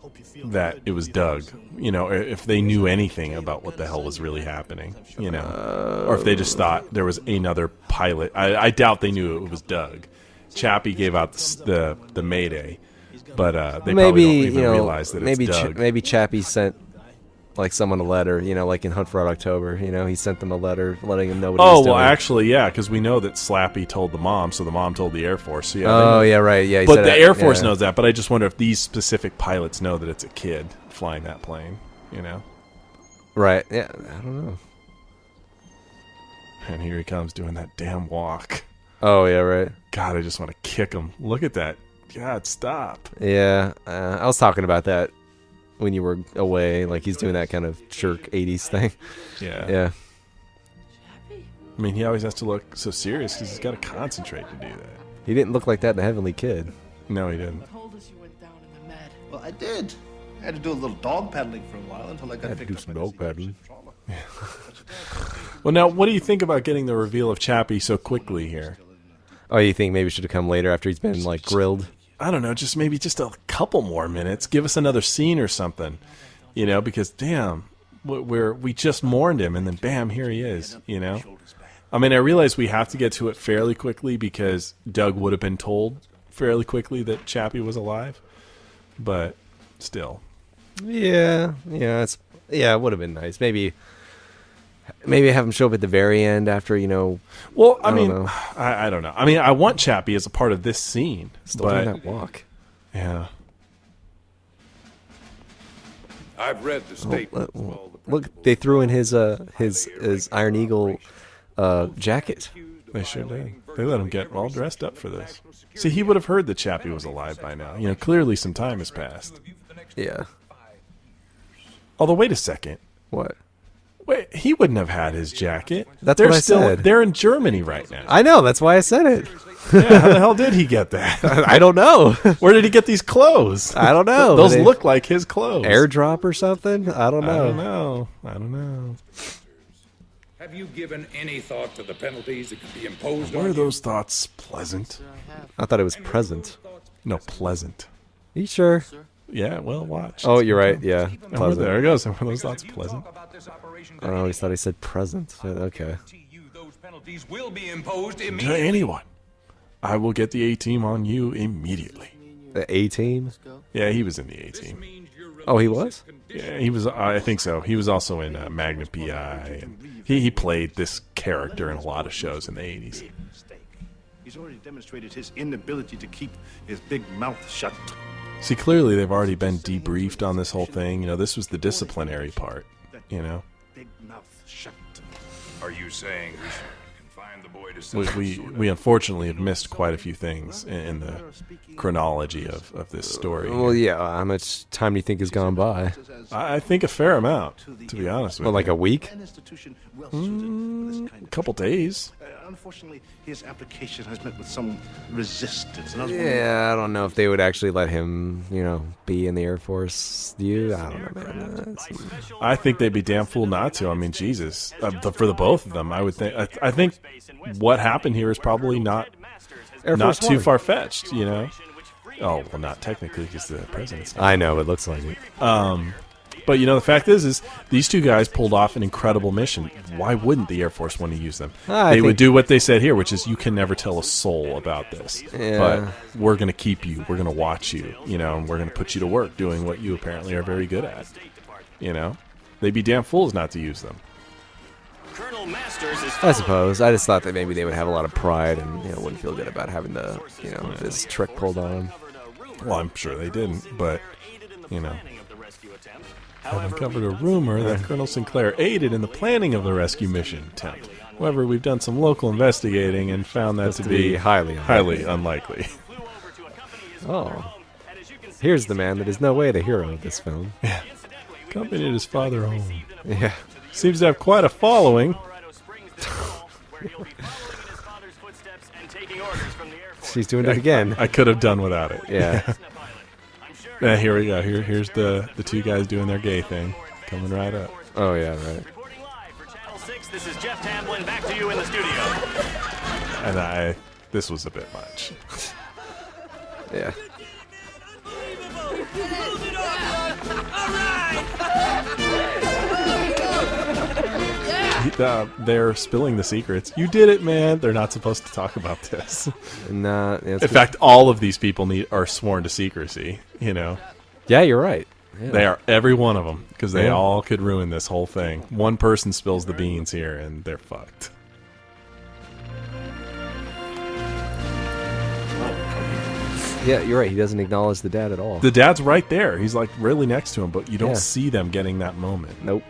Hope you feel that good. it was Doug. You know, if they knew anything about what the hell was really happening, you know. Or if they just thought there was another pilot. I doubt they knew it was Doug. Chappie gave out the Mayday, but they Maybe probably don't even you know, realize that maybe it's Doug. maybe Chappie sent like someone a letter, you know, like in Hunt for Red October. You know, he sent them a letter letting them know what he was Oh, doing. well, actually, yeah, because we know that Slappy told the mom, so the mom told the Air Force. So yeah, they Oh, know. yeah, right. Yeah, he But said the it, Air Force yeah. knows that, but I just wonder if these specific pilots know that it's a kid flying that plane, you know? Right. Yeah, I don't know. And here he comes doing that damn walk. Oh, yeah, right. God, I just want to kick him. Look at that. God, stop. Yeah, I was talking about that when you were away. Like, he's doing that kind of jerk 80s thing. Yeah. Yeah. I mean, he always has to look so serious because he's got to concentrate to do that. He didn't look like that in The Heavenly Kid. No, he didn't. Told us you went down in the med. Well, I did. I had to do a little dog paddling for a while until I got Had to picked do up some by the dog secret paddling. trauma. Well, now, what do you think about getting the reveal of Chappie so quickly here? Oh, you think maybe it should have come later after he's been like grilled? I don't know, just maybe just a couple more minutes. Give us another scene or something, you know? Because damn, we just mourned him, and then bam, here he is. You know? I mean, I realize we have to get to it fairly quickly because Doug would have been told fairly quickly that Chappie was alive, but still. Yeah, it would have been nice. Maybe have him show up at the very end after, you know. Well, I mean, I don't know. I mean, I want Chappie as a part of this scene. Still doing that walk. Yeah. I've read the statement. Look, they threw in his Iron Eagle jacket. They sure did. They let him get all dressed up for this. See, he would have heard that Chappie was alive by now. You know, clearly some time has passed. Yeah. Although, wait a second. What? Wait, he wouldn't have had his jacket. That's what I said. They're in Germany right now. I know. That's why I said it. Yeah, how the hell did he get that? I don't know. Where did he get these clothes? I don't know. Those look like his clothes. Airdrop or something? I don't know. I don't know. Have you given any thought to the penalties that could be imposed on you? Were those thoughts pleasant? I thought it was present. No, pleasant. Are you sure? Yeah, well, watch. Oh, you're right. Yeah, pleasant. There it goes. Were those thoughts pleasant? I always thought he said present. Okay. To anyone, I will get the A-team on you immediately. The A-team? Yeah, he was in the A-team. Oh, he was? Yeah, he was. I think so. He was also in Magnum P.I. and he played this character in a lot of shows in the 80s. He's already demonstrated his inability to keep his big mouth shut. See, clearly they've already been debriefed on this whole thing. You know, this was the disciplinary part. You know, big mouth shut. Are you saying we should confine the boy to we unfortunately have missed quite a few things in the chronology of this story. Well, yeah. How much time do you think has gone by? I think a fair amount, to be honest with you. Well, like a week? A couple days. Unfortunately, his application has met with some resistance. Yeah, I don't know if they would actually let him, you know, be in the Air Force. I don't know, man. I think they'd be damn fool not to. I mean, Jesus, for the both of them, I would think. I think what happened here is probably not too far fetched. You know. Oh well, not technically because the president's. I know it looks like it. But, you know, the fact is these two guys pulled off an incredible mission. Why wouldn't the Air Force want to use them? They would do what they said here, which is you can never tell a soul about this. Yeah. But we're going to keep you. We're going to watch you, you know, and we're going to put you to work doing what you apparently are very good at. You know? They'd be damn fools not to use them. I suppose. I just thought that maybe they would have a lot of pride and, you know, wouldn't feel good about having the, you know, this trick pulled on them. Well, I'm sure they didn't, but, you know. Have uncovered a rumor that Colonel Sinclair aided in the planning of the rescue mission attempt. However, we've done some local investigating and found that to be highly unlikely. Oh. Here's the man that is no way the hero of this film. Yeah. Accompanied his father home. Yeah. Seems to have quite a following. She's doing it again. I could have done without it. Yeah. Yeah, here we go. Here's the two guys doing their gay thing, coming right up. Oh yeah, right. Reporting live for Channel 6. This is Jeff Tamblyn. Back to you in the studio. And this was a bit much. Yeah. They're spilling the secrets. You did it, man. They're not supposed to talk about this. Nah. In fact, all of these people are sworn to secrecy. You know. Yeah, you're right. Yeah. They are, every one of them, because they all could ruin this whole thing. One person spills the beans here, and they're fucked. Yeah, you're right. He doesn't acknowledge the dad at all. The dad's right there. He's like really next to him, but you don't see them getting that moment. Nope.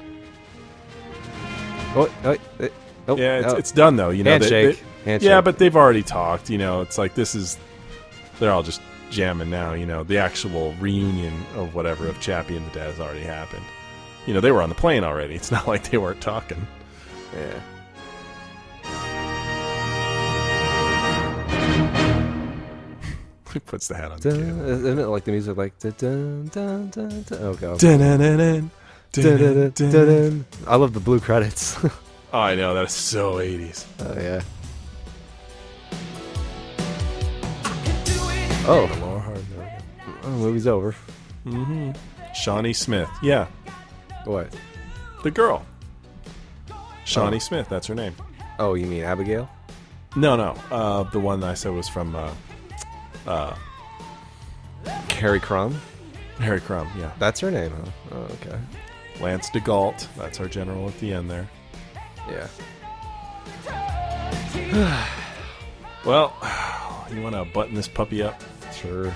Yeah, it's done though. You know, handshake. Yeah, but they've already talked. You know, it's like they're all just jamming now. You know, the actual reunion of whatever of Chappie and the dad has already happened. You know, they were on the plane already. It's not like they weren't talking. Yeah. He puts the hat on. Isn't it like the music like dun, dun, dun, dun. Oh god. I love the blue credits. Oh, I know, that is so 80s. Oh yeah. Oh. Laura Harden. Oh, movie's over. Mm-hmm. Shawnee Smith. Yeah. What? The girl. Shawnee Smith. That's her name. Oh, you mean Abigail? No. The one I said was from Harry Crumb? Harry Crumb, yeah. That's her name, huh? Oh, okay. Lance DeGault. That's our general at the end there. Yeah. Well, you want to button this puppy up? Sure.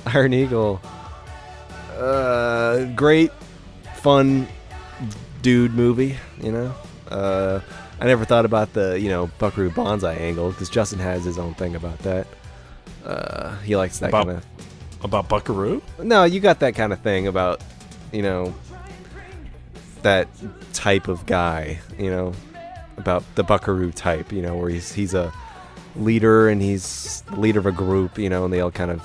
Iron Eagle. Great, fun dude movie, you know? I never thought about the, Buckaroo Banzai angle, because Justin has his own thing about that. He likes that kind of... About Buckaroo? No, you got that kind of thing about, that type of guy, about the Buckaroo type, where he's a leader and he's the leader of a group, and they all kind of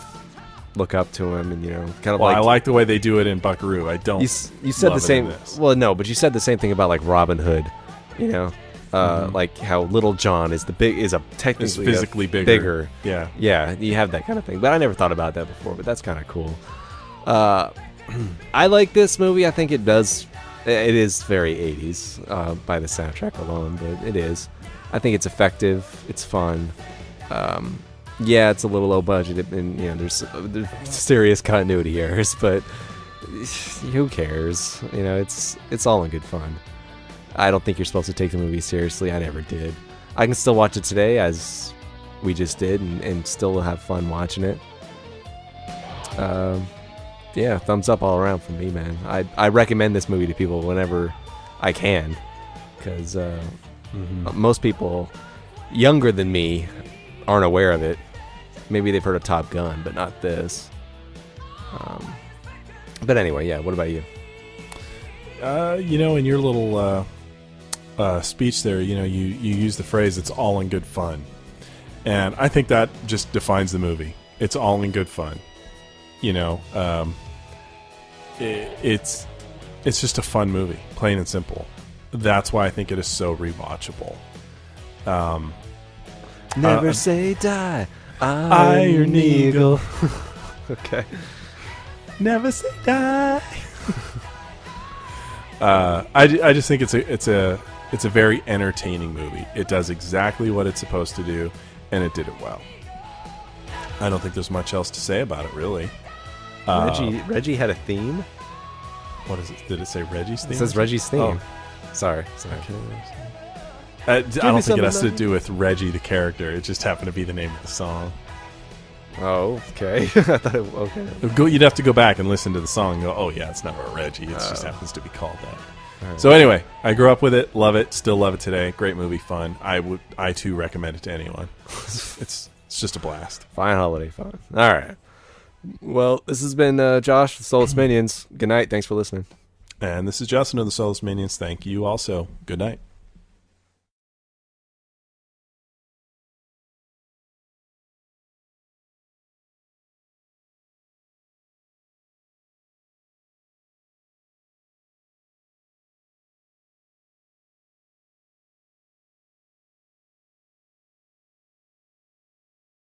look up to him and, kind of I like the way they do it in Buckaroo. I don't. You said the same. Well, no, but you said the same thing about like Robin Hood, like how Little John is technically is physically bigger. Yeah. Yeah, you have that kind of thing. But I never thought about that before, but that's kind of cool. I like this movie. I think it is very 80s by the soundtrack alone, but it is. I think it's effective. It's fun. Yeah, it's a little low budget, and there's serious continuity errors, but who cares? It's all in good fun. I don't think you're supposed to take the movie seriously. I never did. I can still watch it today, as we just did, and still have fun watching it. Yeah, thumbs up all around from me, man. I recommend this movie to people whenever I can, because most people younger than me aren't aware of it. Maybe they've heard of Top Gun, but not this. But anyway, yeah, what about you? In your little speech there, you use the phrase, it's all in good fun. And I think that just defines the movie. It's all in good fun. It's just a fun movie, plain and simple. That's why I think it is so rewatchable. Never say die, Iron Eagle. Okay. Never say die. I just think it's a very entertaining movie. It does exactly what it's supposed to do, and it did it well. I don't think there's much else to say about it, really. Reggie had a theme? What is it? Did it say Reggie's theme? It says Reggie's theme. Oh. Sorry. Okay. I don't think it has to do with Reggie the character. It just happened to be the name of the song. Oh, okay. I thought okay. You'd have to go back and listen to the song and go, oh yeah, it's not about Reggie. It just happens to be called that. Right. So anyway, I grew up with it, love it, still love it today. Great movie, fun. I too recommend it to anyone. It's just a blast. Fine holiday fun. All right. Well, this has been Josh, the Soulless Minions. Good night. Thanks for listening. And this is Justin of the Soulless Minions. Thank you also. Good night.